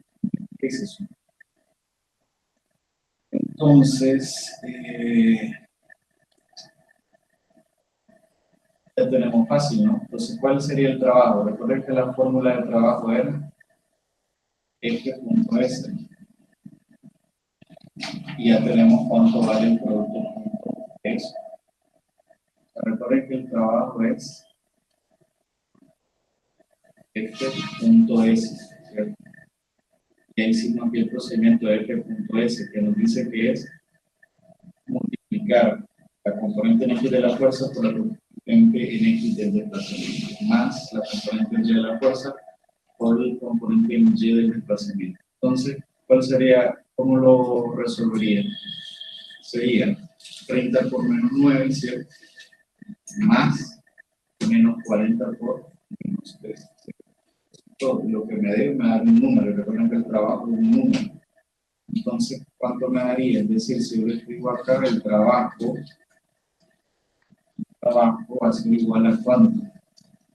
Que se suma. Entonces, ya tenemos fácil, ¿no? Entonces, ¿cuál sería el trabajo? Recuerden que la fórmula de trabajo era F.S. Y ya tenemos cuánto vale el producto punto S. Recuerden que el trabajo es F.S, ¿cierto? Y ahí hicimos aquí el procedimiento de F.S, que nos dice que es multiplicar la componente en X de la fuerza por la componente en X del desplazamiento, más la componente en Y de la fuerza por el componente en Y del desplazamiento. Entonces, ¿cuál sería, cómo lo resolvería? Sería 30 por menos 9, ¿cierto? Más menos 40 por menos 3. Todo lo que me debe me da un número, recuerden que el trabajo es un número. Entonces, ¿cuánto me daría? Es decir, si yo le escribo acá el trabajo va a ser igual a cuánto.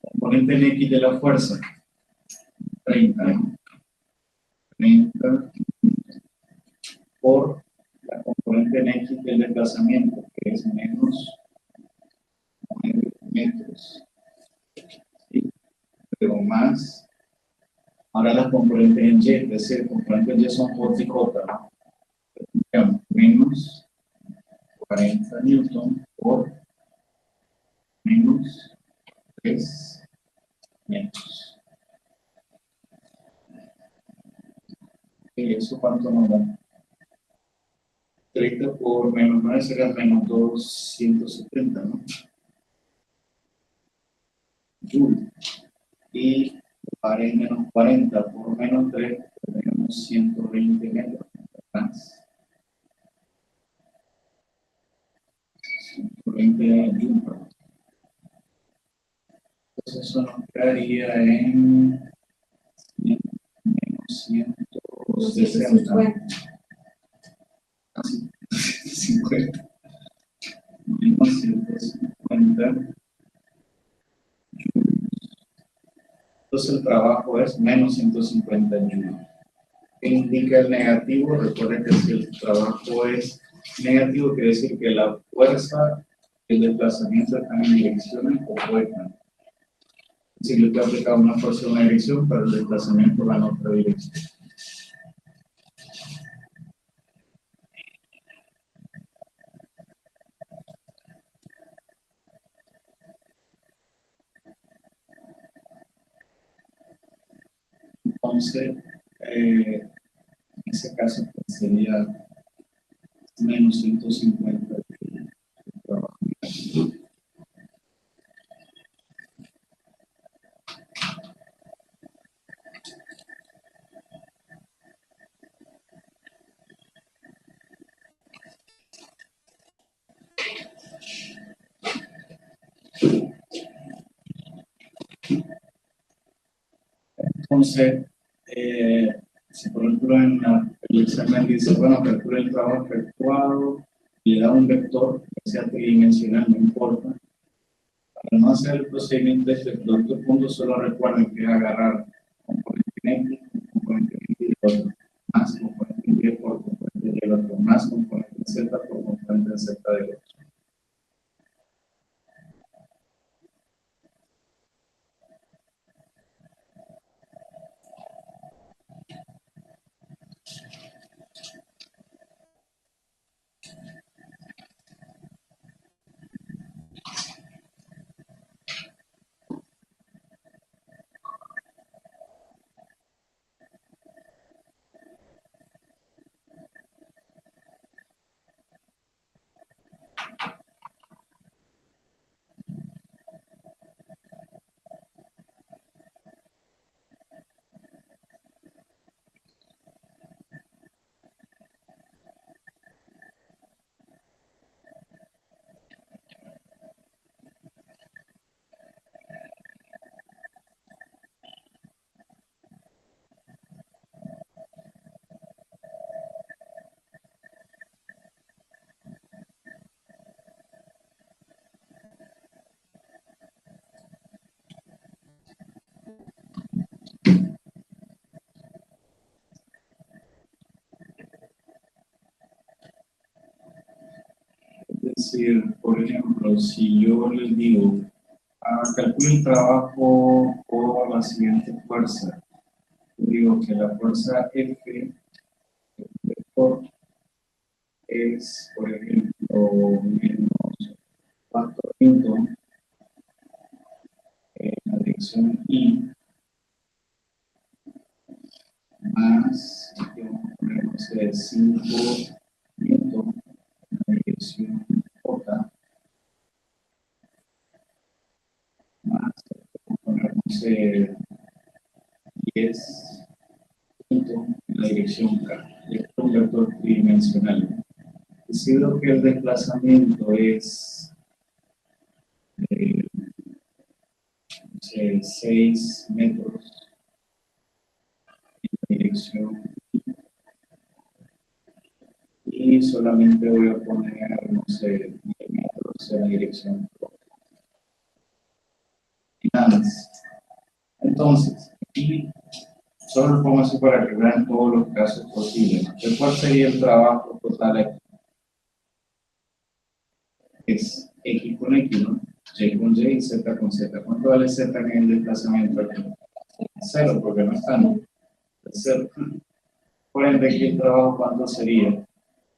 Componente en X de la fuerza, 30, ¿no? 30 por la componente en X del desplazamiento, que es menos 9 metros. ¿Sí? Pero más, ahora las componentes en Y, es decir, componentes en Y son J y J, ¿no? Digamos, menos 40 newton por menos 3 metros. ¿Y eso cuánto nos da? 30 por menos 9 será menos 270, ¿no? Joule. Y menos 40 por menos 3, tenemos 120 metros más. 120 joules. Entonces eso nos quedaría en menos 160. Así, 50. Menos 150. Entonces el trabajo es menos 150 joules. ¿Qué indica el negativo? Recuerden que si el trabajo es negativo, quiere decir que la fuerza y el desplazamiento están en direcciones opuestas. Es decir, yo te he aplicado una fuerza en una dirección, pero el desplazamiento va en otra dirección. Entonces, en ese caso pues, sería menos 150 de trabajo. Entonces, si por ejemplo en el examen dice, bueno, calcula el trabajo efectuado y le da un vector, que sea tridimensional, no importa. Para no hacer el procedimiento de este producto punto, solo recuerden que es agarrar componente X, componente Y del otro, más componente Y por componente del otro, más componente Z por componente Z del otro. Es decir, por ejemplo, si yo les digo, calcule el trabajo por la siguiente fuerza, yo digo que la fuerza F, el vector, es, por ejemplo, menos 4 newton en la dirección Y, más, vamos a poner, no sé, 5 newton en la dirección J, más, vamos a poner, no sé, 10 newton en la dirección K. Es un vector tridimensional. Decido que el desplazamiento es 6 metros en la dirección y solamente voy a poner, no sé, 10 metros en la dirección y nada más. Entonces, aquí solo lo pongo así para que vean todos los casos posibles. ¿Cuál sería el trabajo total aquí? Es X con X, ¿no? Y con Y y Z con Z. ¿Cuánto vale Z en el desplazamiento aquí? 0, porque no está, ¿no? 0. Por ende, aquí el trabajo, ¿cuánto sería?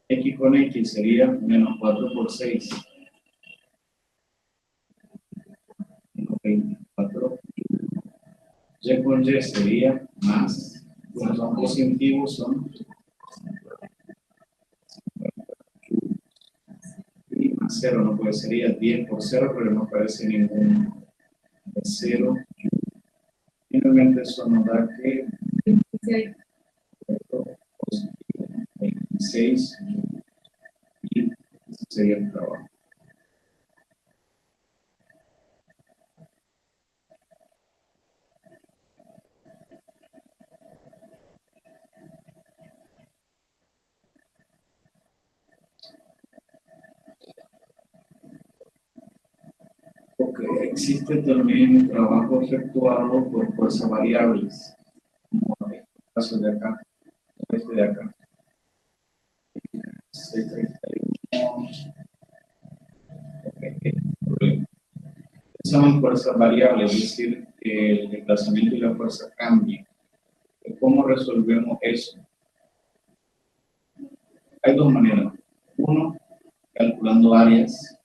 X con X sería menos 4 por 6. Menos 24. Y con Y sería más. Como son positivos, son. Y más 0 no puede, sería 10 por 0, pero no aparece ningún 0. Finalmente, eso nos da que 26. 26 y ese sería el trabajo. Ok, existe también trabajo efectuado por fuerzas variables, como en el caso de acá, este de acá. 631. Ok, son fuerzas variables, es decir, que el desplazamiento y la fuerza cambian. ¿Cómo resolvemos eso? Hay dos maneras. Uno, calculando áreas.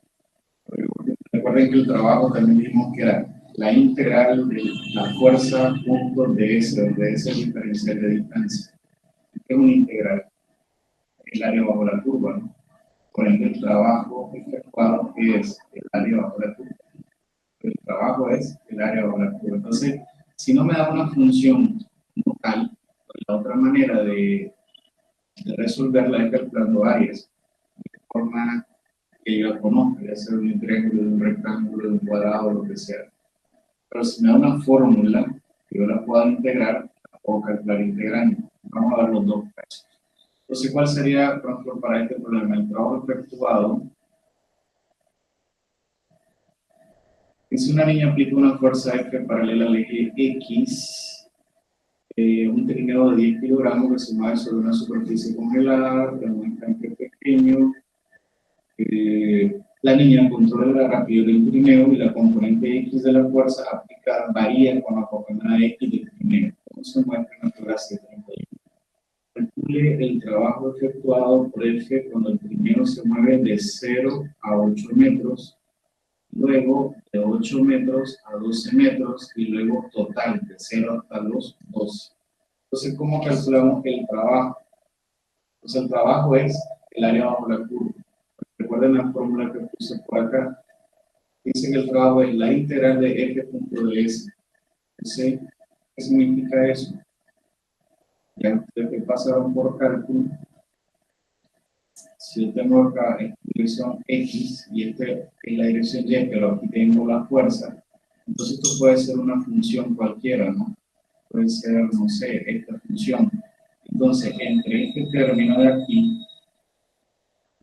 Recuerden que el trabajo también dijimos que era la integral de la fuerza punto de ese, donde es el diferencial de distancia. Es una integral, el área bajo la curva, ¿no? Por ejemplo, el trabajo efectuado es el área bajo la curva. El trabajo es el área bajo la curva. Entonces, si no me da una función local, pues la otra manera de resolverla es calculando áreas de forma que yo la conozca, ya sea de un triángulo, de un rectángulo, de un cuadrado, lo que sea. Pero si me da una fórmula que yo la pueda integrar, la puedo calcular integrando. Vamos a ver los dos casos. Entonces, ¿cuál sería, por ejemplo, para este problema? El trabajo efectuado. Si una niña aplica una fuerza F paralela al eje X, un trineo de 10 kilogramos que se mueve sobre una superficie congelada, en un estanque pequeño, la niña controla la rapidez del trineo y la componente X de la fuerza aplicada varía con la componente X del trineo. Como se muestra en la figura 731. Calcule el trabajo efectuado por F cuando el trineo se mueve de 0 a 8 metros, luego de 8 metros a 12 metros y luego total de 0 hasta los 12. Entonces, ¿cómo calculamos el trabajo? Entonces, el trabajo es el área bajo la curva. Recuerden la fórmula que puse por acá. Dice que el trabajo es la integral de f punto de s. Entonces, ¿qué significa eso? Ya ustedes que pasaron por cálculo, si yo tengo acá en dirección X y este es la dirección Y, pero aquí tengo la fuerza, entonces esto puede ser una función cualquiera, ¿no? Puede ser, no sé, esta función. Entonces, entre este término de aquí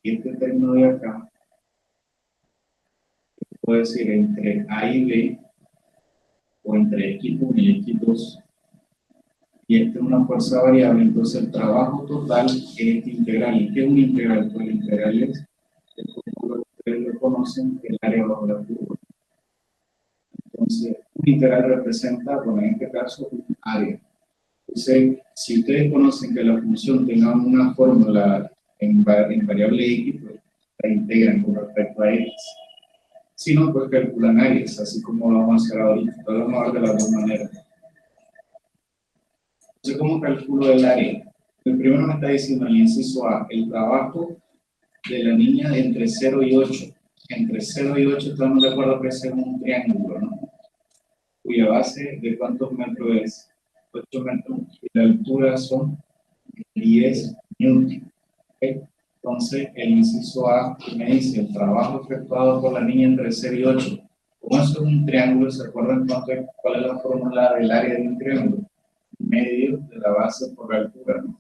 y este término de acá, puede decir entre A y B, o entre X1 y X2, y esta es una fuerza variable, entonces el trabajo total es este integral. ¿Y qué es un integral? Pues el integral es el cálculo que ustedes lo conocen, el área bajo la curva. Entonces, un integral representa, bueno, en este caso, un área. Entonces, si ustedes conocen que la función tenga una fórmula en variable X, pues la integran con respecto a X. Si no, pues calculan áreas, así como lo vamos a hacer ahorita. Lo vamos a ver de las dos maneras. Entonces, ¿cómo calculo el área? El primero me está diciendo en el inciso A, el trabajo de la niña entre 0 y 8. Entre 0 y 8 estamos de acuerdo que es un triángulo, ¿no? Cuya base de cuántos metros es 8 metros y la altura son 10 newton. ¿Okay? Entonces, el inciso A me dice el trabajo efectuado por la niña entre 0 y 8. Como eso es un triángulo, ¿se acuerdan cuál es la fórmula del área de un triángulo? Medio de la base por la altura, ¿no?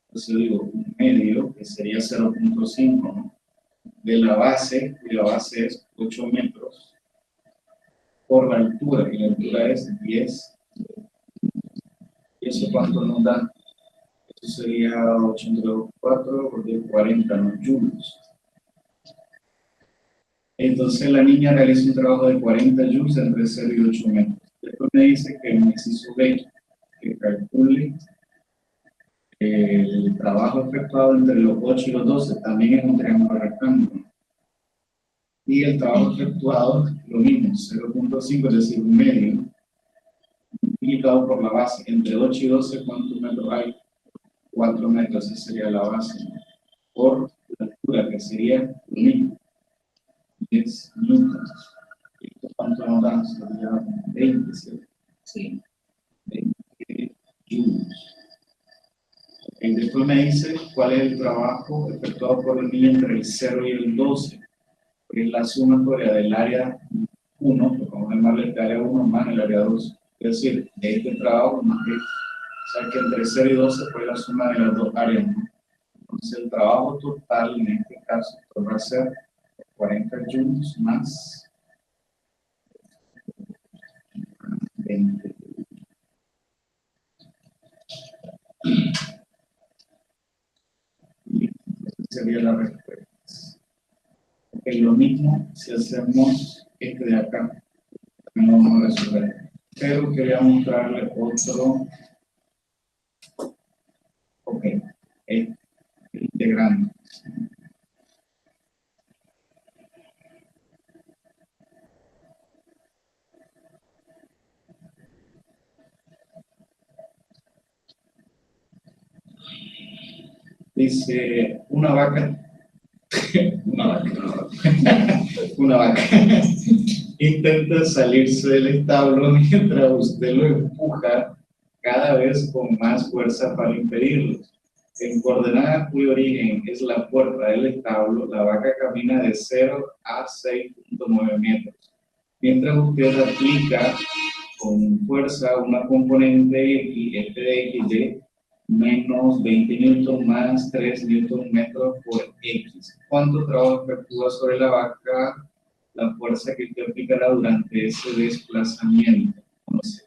Entonces yo digo un medio, que sería 0.5, ¿no? De la base, y la base es 8 metros, por la altura, y la altura es 10. ¿Y eso cuánto nos da? Eso sería 8 entre 4, porque 40, ¿no? Joules. Entonces la niña realiza un trabajo de 40 joules entre 0 y 8 metros. Después me dice que el inciso B, que calcule el trabajo efectuado entre los 8 y los 12, también es un triángulo rectángulo. Y el trabajo efectuado, lo mismo, 0.5, es decir, un medio, multiplicado por la base. Entre 8 y 12, ¿cuántos metros hay? 4 metros, esa sería la base. Por la altura, que sería lo mismo, 10 newtons. ¿Y esto cuánto nos da? Sería 20, ¿cierto? Sí. 20 joules. Y después me dice cuál es el trabajo efectuado por el niño entre el 0 y el 12. Es la sumatoria del área 1, pues vamos a llamarle el área 1 más el área 2. Es decir, de este trabajo más que, o sea que entre 0 y 12 fue la suma de las dos áreas, ¿no? Entonces el trabajo total en este caso pues, va a ser 40 joules más 20. Y esa sería la respuesta. Es lo mismo si hacemos este de acá. También lo vamos a resolver. Pero quería mostrarle otro. Ok. Integrando. Dice, una vaca, una vaca intenta salirse del establo mientras usted lo empuja cada vez con más fuerza para impedirlo. En coordenada cuyo origen es la puerta del establo, la vaca camina de 0 a 6.9 metros. Mientras usted aplica con fuerza una componente X, F de X de menos 20 newton más 3 newton metros por X. ¿Cuánto trabajo efectúa sobre la vaca la fuerza que usted aplicará durante ese desplazamiento? No sé.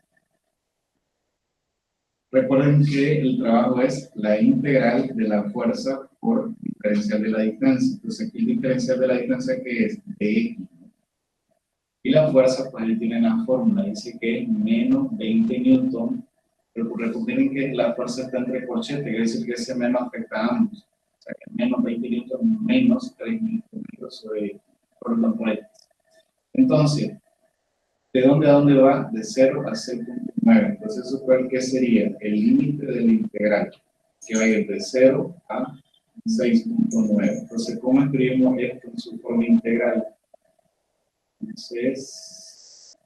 Recuerden que el trabajo es la integral de la fuerza por diferencial de la distancia. Entonces aquí el diferencial de la distancia que es de X. Y la fuerza, pues ahí tienen la fórmula, dice que es menos 20 newton. Pero recuerden que la fuerza está entre corchetes, quiere decir que ese menos afecta a ambos. O sea que menos 20 newton menos 3 newton sobre por X. Entonces, ¿de dónde a dónde va? De 0 a 6.9. Entonces, eso ¿qué sería? El límite de la integral, que va a ir de 0 a 6.9. Entonces, ¿cómo escribimos esto en su forma integral? Entonces,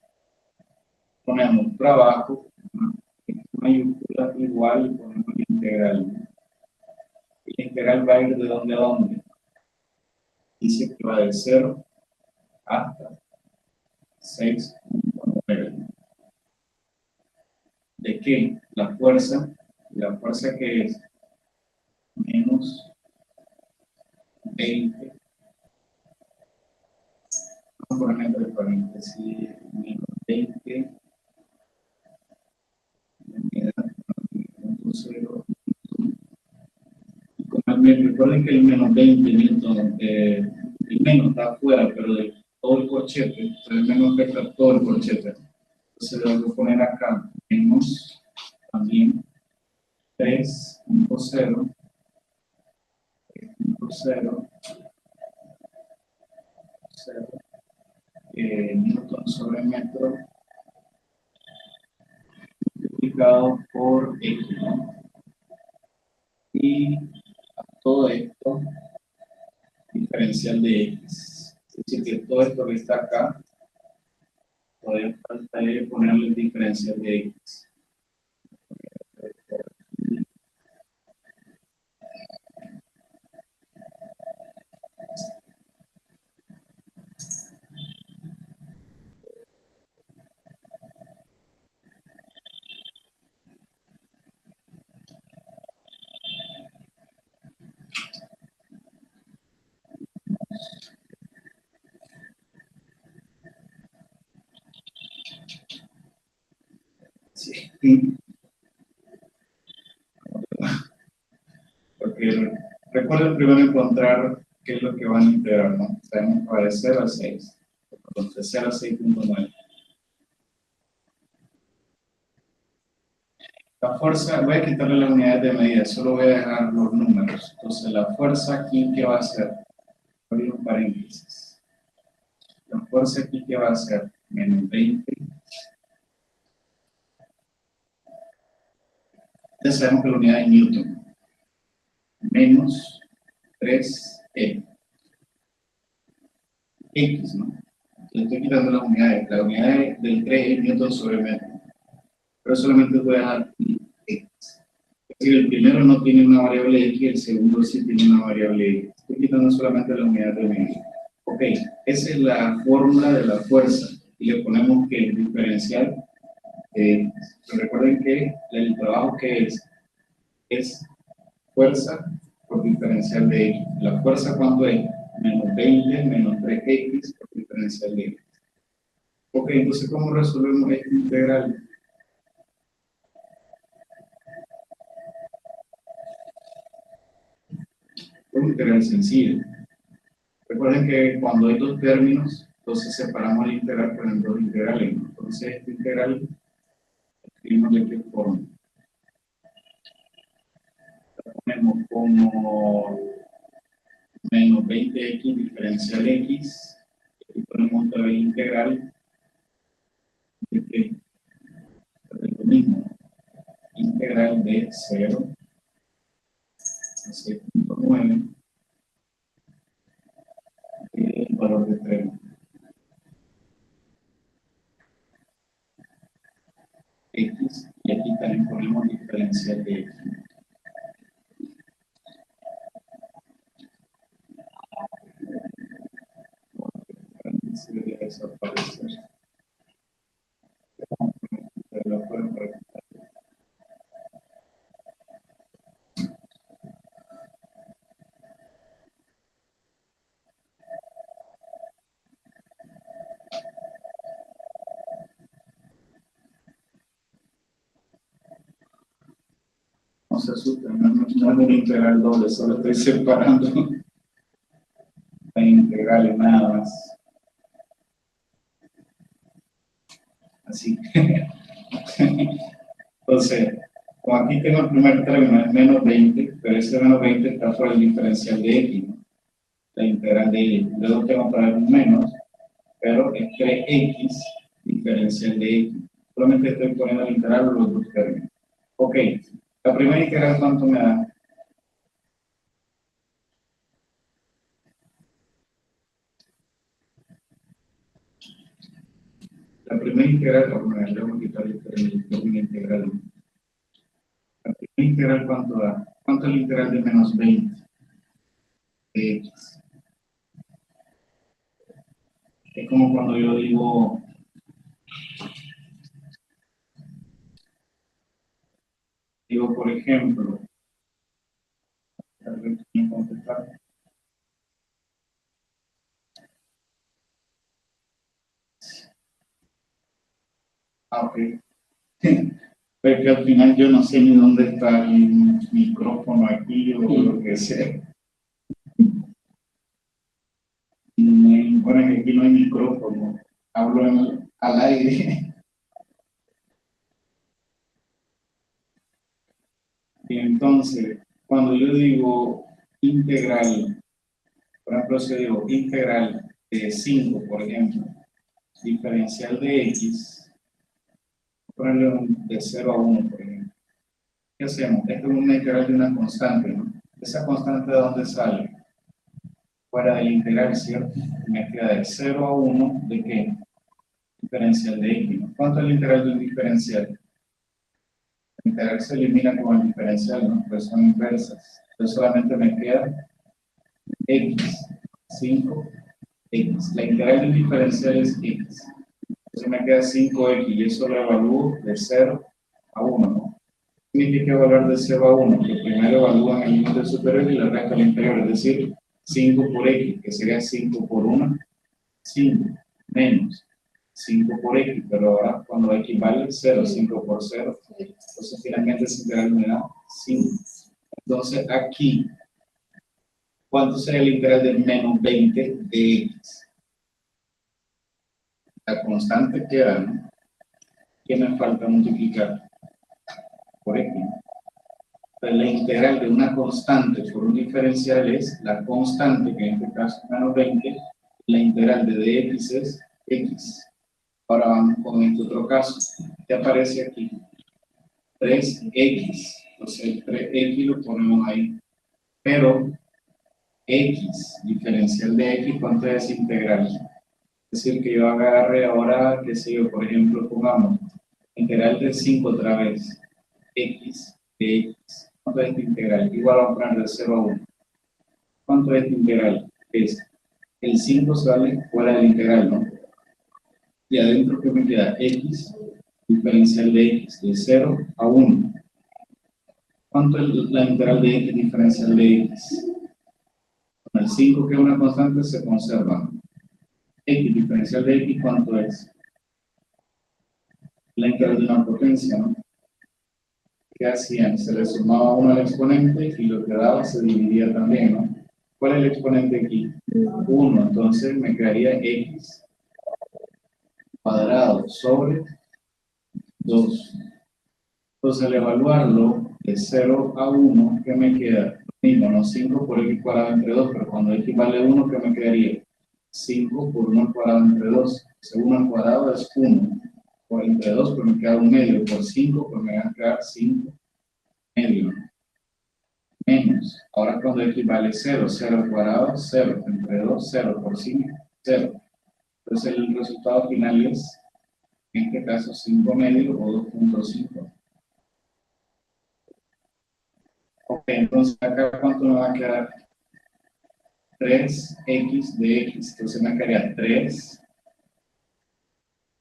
ponemos trabajo, mayúscula igual, y ponemos integral. Y la integral va a ir de dónde a dónde. Dice que va de 0 hasta 6.9. ¿De qué? La fuerza que es menos 20, vamos a poner entre paréntesis, menos 20, recuerden que el menos 20 newton, el menos está afuera, pero de todo el corchete, el menos afecta todo el corchete. Entonces debo poner acá menos también 3.0 newton sobre metro multiplicado por X, ¿no? Y todo esto diferencial de X. Es decir, que todo esto que está acá todavía falta ponerle el diferencial de X. Sí. Porque recuerden primero encontrar qué es lo que van a integrar, ¿no? Tenemos para de 0 a 6. Entonces 0 a 6.9. La fuerza, voy a quitarle las unidades de medida, solo voy a dejar los números. Entonces la fuerza aquí, ¿qué va a hacer? Abrir un paréntesis. La fuerza aquí, ¿qué va a hacer? Menos 20. Ya sabemos que la unidad es Newton. Menos 3E. X, ¿no? Entonces estoy quitando las unidades. La unidad del 3 es Newton sobre metro. Pero solamente voy a dejar X. Es decir, el primero no tiene una variable X, el segundo sí tiene una variable X. Estoy quitando solamente la unidad de medida. Ok, esa es la fórmula de la fuerza. Y le ponemos que el diferencial, recuerden que el trabajo que es fuerza por diferencial de X. La fuerza, ¿cuánto es? Menos 20 menos 3X por diferencial de X. Ok, entonces, ¿cómo resolvemos esta integral? Una integral sencilla. Recuerden que cuando hay dos términos, entonces separamos la integral por dos integrales. Entonces, esta integral, escribimos de qué forma. La ponemos como menos 20x diferencial x, y ponemos otra vez integral de lo mismo, integral de 0 6.9 el valor de 3. X, y aquí también ponemos diferencial de X. Se debería desaparecer. Pero lo pueden recuperar. No se asusten, no es un integral doble, solo estoy separando la integral nada más. Así que, entonces, como aquí tengo el primer término, es menos 20, pero ese menos 20 está por el diferencial de X, ¿no? La integral de Y. Luego tengo para un menos, pero es 3X diferencial de X. Solamente estoy poniendo el integral de los dos términos. Ok, la primera integral, ¿cuánto me da? La primera integral, vamos a ver, le vamos a quitar el término integral. La primera integral, ¿cuánto da? ¿Cuánto es la integral de menos 20 de X? Es como cuando yo digo, por ejemplo, ok. Pero que al final yo no sé ni dónde está el micrófono aquí o lo que sea. Bueno, que aquí no hay micrófono, hablo al aire. Y entonces, cuando yo digo integral, por ejemplo, si yo digo integral de 5, por ejemplo, diferencial de X, ponerle de 0 a 1, por ejemplo. ¿Qué hacemos? Esto es una integral de una constante, ¿no? ¿Esa constante de dónde sale? Fuera del integral, ¿cierto? Me queda de 0 a 1, ¿de qué? Diferencial de X, ¿no? ¿Cuánto es el integral de un diferencial? El integral se elimina con el diferencial, ¿no? Pues son inversas. Entonces solamente me queda X, 5X. La integral de un diferencial es X. Entonces me queda 5X y eso lo evalúo de 0 a 1, ¿no? Significa evaluar de 0 a 1, que primero evalúan el límite superior y el resto al inferior, es decir, 5 por X, que sería 5 por 1, 5, menos 5 por X, pero ahora cuando X vale 0, 5 por 0, entonces finalmente ese integral me da 5. Entonces aquí, ¿cuánto sería el integral de menos 20 de X? La constante queda, ¿no? ¿Qué me falta multiplicar? Por X. Entonces, la integral de una constante por un diferencial es la constante, que en este caso es menos 20, la integral de dx es X. Ahora vamos con este otro caso. ¿Qué aparece aquí? 3X. Entonces el 3X lo ponemos ahí. Pero X, diferencial de X, ¿cuánto es integral? Es decir, que yo agarre ahora, qué sé yo, por ejemplo, pongamos integral de 5 otra vez. X de X. ¿Cuánto es esta integral? Igual vamos a poner de 0 a 1. ¿Cuánto es esta integral? Es el 5 sale fuera del integral, ¿no? Y adentro, ¿qué me queda? X, diferencial de X, de 0 a 1. ¿Cuánto es la integral de X, diferencial de X? Con el 5, que es una constante, se conserva. X, diferencial de X, ¿cuánto es? La integral de una potencia, ¿no? ¿Qué hacían? Se le sumaba 1 al exponente y lo que daba se dividía también, ¿no? ¿Cuál es el exponente aquí? 1, entonces me quedaría X cuadrado sobre 2. Entonces al evaluarlo de 0 a 1, ¿qué me queda? Lo mismo, ¿no? 5 por X cuadrado entre 2, pero cuando X vale 1, ¿qué me quedaría? 5 por 1 al cuadrado entre 2. Ese 1 al cuadrado es 1. Por entre 2, pues me queda 1 medio. Por 5, pues me van a quedar 5 medio. menos, ahora cuando x vale 0, 0 al cuadrado, 0, entre 2, 0, por 5, 0. Entonces el resultado final es, en este caso, 5 medio o 2.5. Ok, entonces acá cuánto me va a quedar? 3x de x, entonces me quedaría 3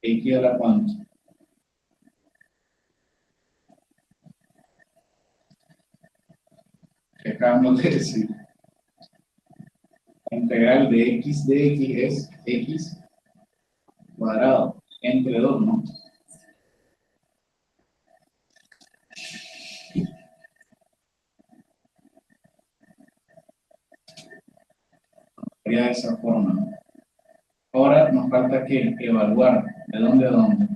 x a la cuánto. Que acabamos de decir. La integral de x es x cuadrado entre 2, ¿no? Sería de esa forma, ¿no? Ahora nos falta que evaluar de dónde a dónde.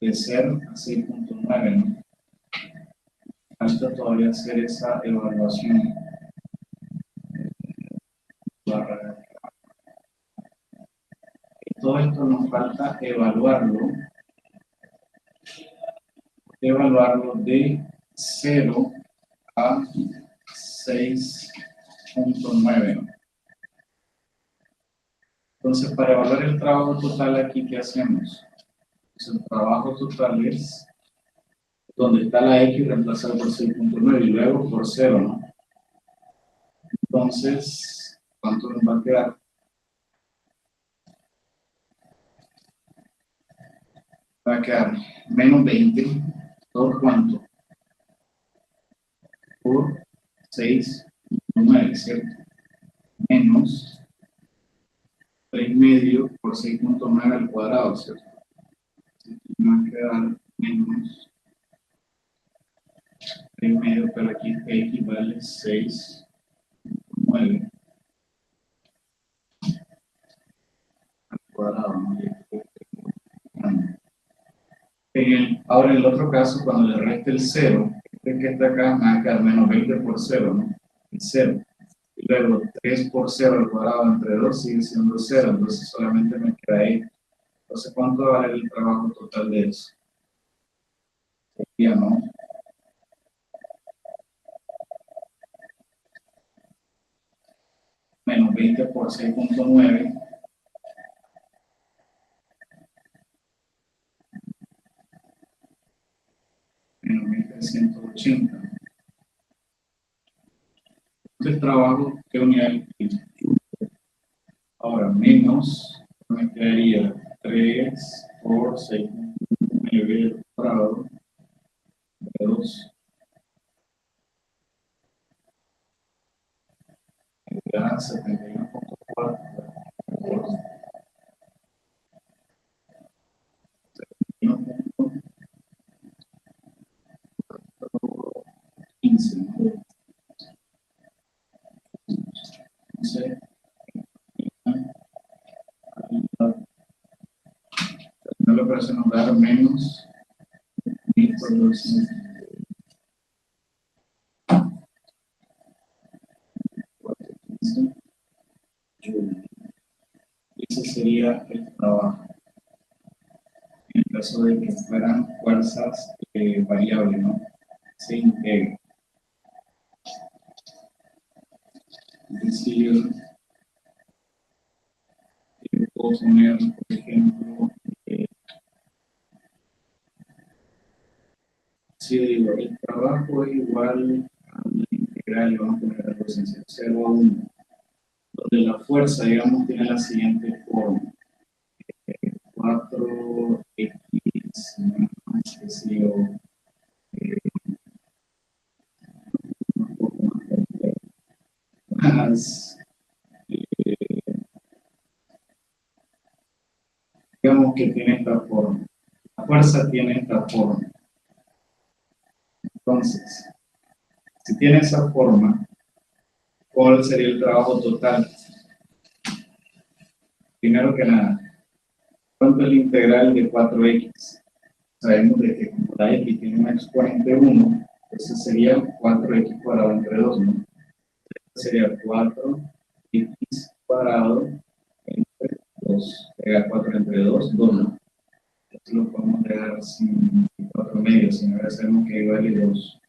De 0 a 6.9, ¿no? Falta todavía hacer esa evaluación. Todo esto nos falta evaluarlo de 0 a 6.9. Entonces, para evaluar el trabajo total aquí, ¿qué hacemos? Pues el trabajo total es donde está la X reemplazada por 6.9 y luego por 0, ¿no? Entonces, ¿cuánto nos va a quedar? Va a quedar menos 20, ¿por cuánto? Por 6.9, ¿cierto? Menos 3 medio por 6.9 al cuadrado, ¿cierto? Me va a quedar menos 3 medio, pero aquí x vale 6.9 al cuadrado, ¿no? Ahora en el otro caso, cuando le reste el 0, este que está acá me va a quedar menos 20 por 0, ¿no? El 0. Y luego 3 por 0 al cuadrado entre 2 sigue siendo 0, entonces solamente me queda ahí. Entonces, ¿cuánto va a valer el trabajo total de eso? Sería, ¿no? Menos 20 por 6.9. Menos 1380. Entonces, trabajo, ¿qué unidad? Ahora, menos, me quedaría 3 por 6.9 al cuadrado de 2. Me queda 71.4 por 71.15, ¿no? Entonces, no le parece nos dar menos 1.415. Ese sería el trabajo. En el caso de que fueran fuerzas variables, ¿no? Se integra. Es decir, puedo poner, por ejemplo, si digo, el trabajo es igual a la integral, vamos a poner algo sencillo, 0 a 1, donde la fuerza, digamos, tiene la siguiente forma. 4x más, qué sé yo, un poco más complejo, más, digamos que tiene esta forma. La fuerza tiene esta forma. Entonces, si tiene esa forma, ¿cuál sería el trabajo total? Primero que nada, ¿cuánto es la integral de 4x? Sabemos de que como la x tiene un exponente 1, entonces sería 4x cuadrado entre 2, ¿no? Sería 4x cuadrado entre 2. Pega 4 entre 2, 2, ¿no? Esto lo podemos dejar sin 4 medios, sino ahora sabemos que vale 2.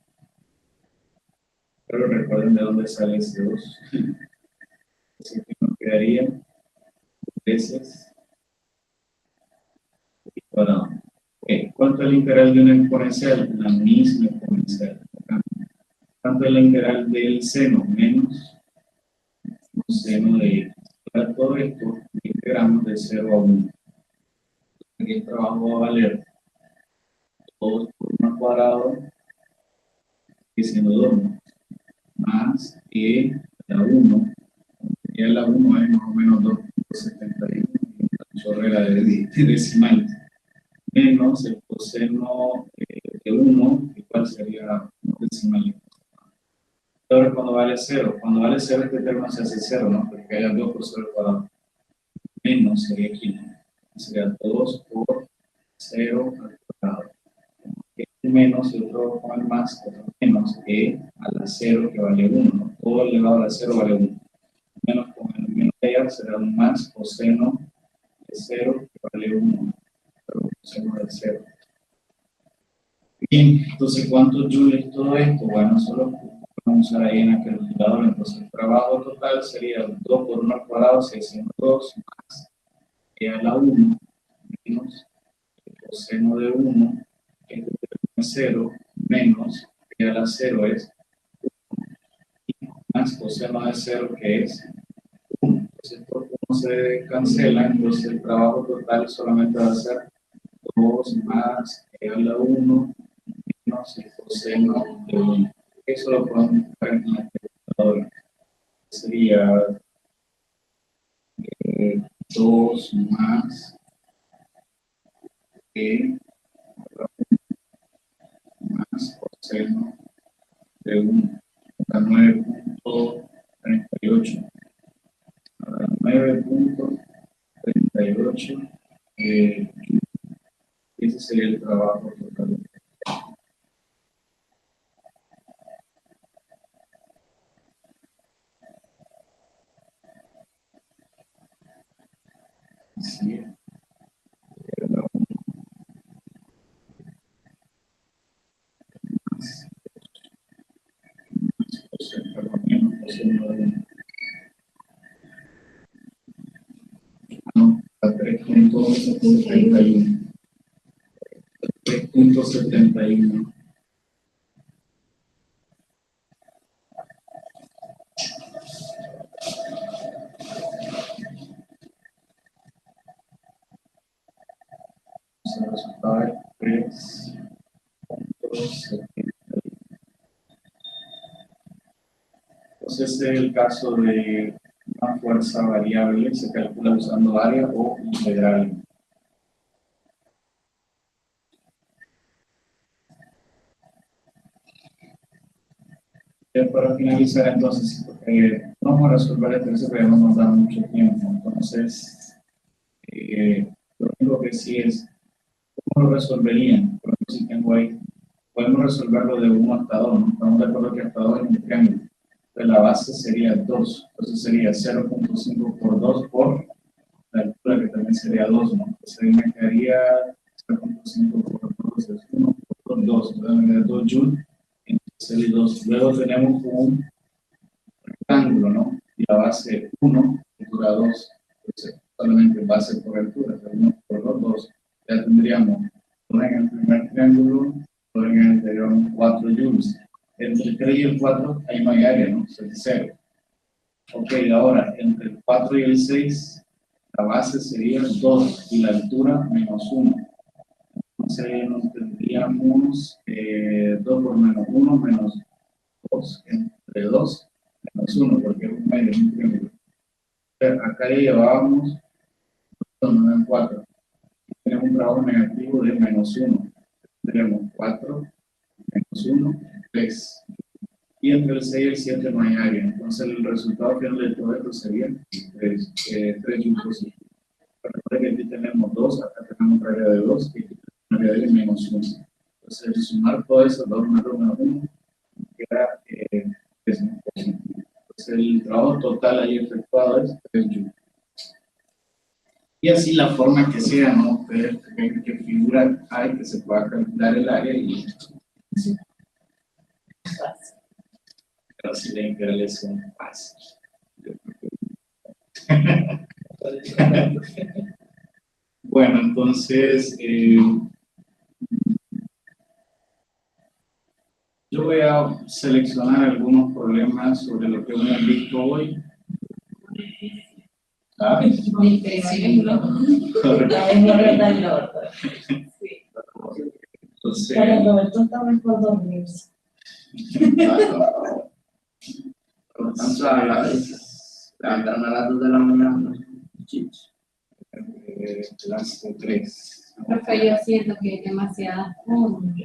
Pero recuerden de dónde sale ese 2. Así que nos quedaría veces cuadrado. Okay. ¿Cuánto es el integral de una exponencial? La misma exponencial. ¿Cuánto es la integral del seno? Menos seno de x. Para todo esto, integramos de 0 a 1. Aquí el trabajo va a valer 2 por 1 al cuadrado, que siendo 2, ¿no? Más e a la 1. Y a la 1 es más o menos 2.71, chorrera de decimales. Menos el coseno de 1, igual sería decimal. Ahora cuando vale 0, este término se hace 0, ¿no? Porque haya 2 por 0 al cuadrado. Menos sería aquí, ¿no? Sería 2 por 0 al cuadrado. Este menos y otro con el más, otro menos, e a la 0 que vale 1, ¿no? Todo elevado a la 0 vale 1. Menos con el menos de allá será un más coseno de 0 que vale 1. Pero coseno de 0. Bien, entonces, ¿cuántos joules todo esto? Bueno, solo vamos a usar ahí en el calculador. Entonces, el trabajo total sería 2 por 1 al cuadrado, 602 más e a la 1 menos el coseno de 1, que es 0, menos e a la 0 es 1, más coseno de 0, que es 1. Entonces, estos 1 se cancela, entonces el trabajo total solamente va a ser 2 más e a la 1 menos el coseno de 1. Eso lo podemos buscar en la calculadora. Sería 2 más e más coseno de 1. A 9.38. 9.38. Ese sería el trabajo total. Sí. No, a 3.71. 3.71. El resultado es 3.71. Entonces, ese es el caso de una fuerza variable, se calcula usando área o integral. Para finalizar, entonces, vamos a resolver el tercer, pero no nos da mucho tiempo. Entonces, lo único que sí es, ¿cómo lo resolverían? Por ejemplo, si tengo ahí, podemos resolverlo de 1 hasta 2, ¿no? Estamos de acuerdo que hasta 2 es un triángulo. Entonces, la base sería 2. Entonces, sería 0.5 por 2 por la altura, que también sería 2, ¿no? Entonces, ahí me quedaría 0.5 por 2 es 1 por 2. Entonces, me queda 2 joules. Entonces, 2. Luego tenemos un rectángulo, ¿no? Y la base 1, altura 2. Entonces, solamente base por altura, 1 por 2, 2. Ya tendríamos 2 en el primer triángulo, 2 en el anterior, 4 joules. Entre el 3 y el 4, ahí no hay área, ¿no? Es 0. Ok, ahora, entre el 4 y el 6, la base sería 2 y la altura menos 1. Entonces, nos tendríamos 2 por menos 1 menos 2 entre 2 menos 1, porque es un medio, es un triángulo. Acá ya llevábamos 4. Tenemos un trabajo negativo de menos 1. Tendríamos 4 menos 1, 3. Y entre el 6 y el 7 no hay área. Entonces el resultado final de todo esto sería 3 joules. Recuerden que aquí tenemos 2, acá tenemos un área de 2 y aquí tenemos un área de menos 1. Entonces, al sumar todo eso, 2 menos 1, queda 3. Entonces, el trabajo total ahí efectuado es 3 joules. Y así la forma que sea, ¿no? Ver qué figura hay que se pueda calcular el área y sí. Pero si la integrales son fáciles. Bueno, entonces, yo voy a seleccionar algunos problemas sobre lo que hemos visto hoy. ¿Ah? Difícil, ¿no? Correcto. Es muy verdad el otro. Entonces, Para Roberto está mejor dormirse. por lo tanto, Levantarme a las 2 de la mañana. clase 3. Profe, yo siento que hay demasiadas formas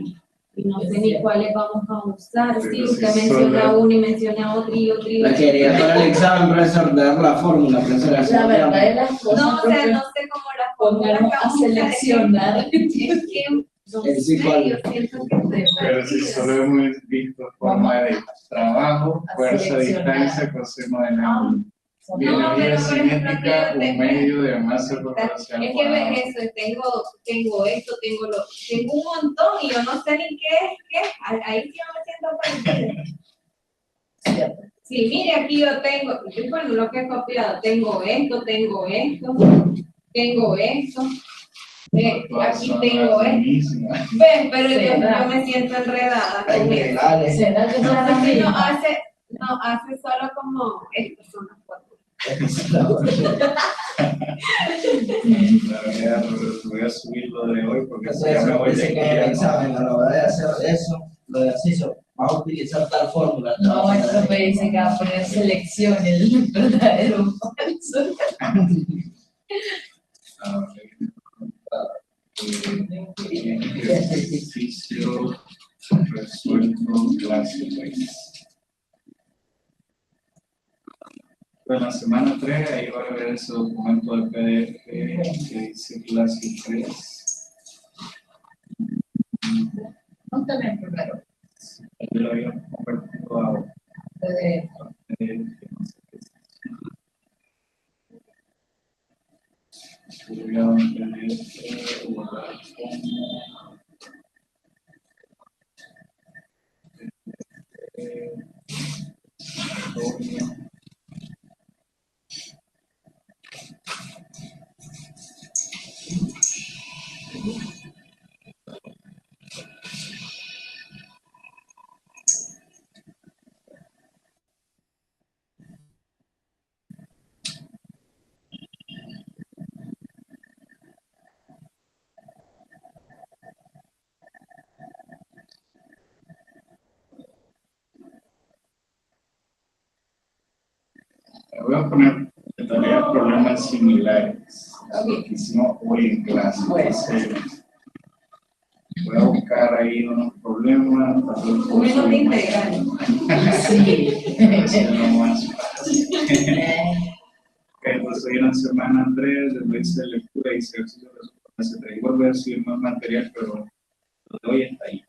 y no sé ni cuáles vamos a usar. Sí, Pero usted si menciona solo- una y menciona otra y otra y La otra. quería para el examen, profesor, dar la fórmula, profesor. así La se verdad llama. de las cosas, No, o sea, profe, no sé cómo las fórmulas ponernos que a vamos a usar. seleccionar. Es que, no El sé, psicólogo. yo siento que Pero si solo hemos visto forma de trabajo, A fuerza, seleccionar. distancia, coseno del ángulo. son Biología pero por ejemplo, cinética, aquí yo un medio de masa proporcional. es que ves eso, tengo esto, tengo un montón y yo no sé ni qué es. Ahí sí yo me siento perdida. Sí, mire, aquí yo tengo, bueno, lo que he copiado, tengo esto, aquí tengo esto. Ven, pero yo me siento enredada Hay con eso. integrales. ¿Será que No, son porque así? no hace solo como estas son las fórmulas. Voy a subir lo de hoy porque Eso ya me voy de dice que en aquí. el examen, a la hora de hacer eso, los ejercicios, vamos a utilizar tal fórmula. No, el profe dice que va a poner selección el verdadero falso. Ejercicio resuelto clase 3. Bueno, la semana 3, ahí va a ver ese documento de PDF que dice clase 3. No también primero. Yo lo había compartido a PDF. Estudiado en PDF, guardar como historia. Voy a poner de tarea problemas similares a lo que hicimos hoy en clase. Entonces, voy a buscar ahí unos problemas. Menos de integral. Sí. Hacerlo más fácil. Entonces, hoy en la semana 3, después de lectura y ejercicio de la clase 3. Igual voy a subir más material, pero lo de hoy está ahí.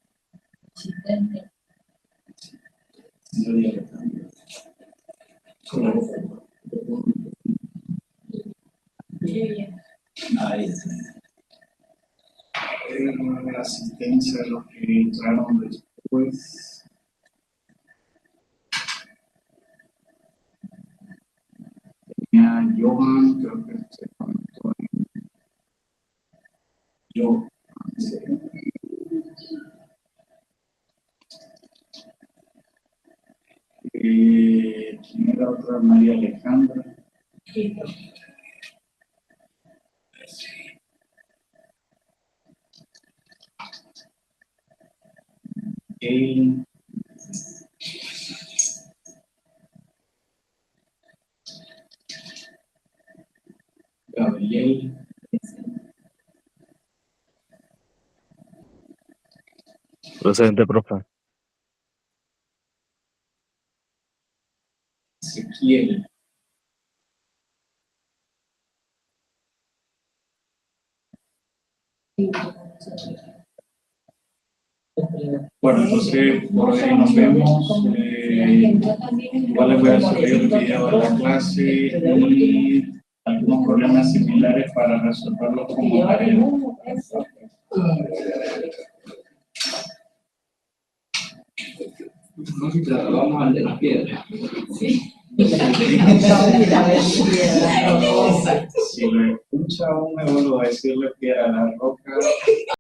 Yo diría que también. Ahí está. La asistencia de los que entraron después. Tenía Johan, creo que se conectó en Johan. Sí. ¿Quién era otra? María Alejandra. Kevin. Gabriel. Presente, profe. Ezequiel. Bueno, entonces por ahí nos vemos. Igual les voy a subir el video de la clase y algunos problemas similares para resolverlos como tarea. No se trata, vamos al de las piedras. Sí. Si lo escucha un geólogo decirle piedra a la roca,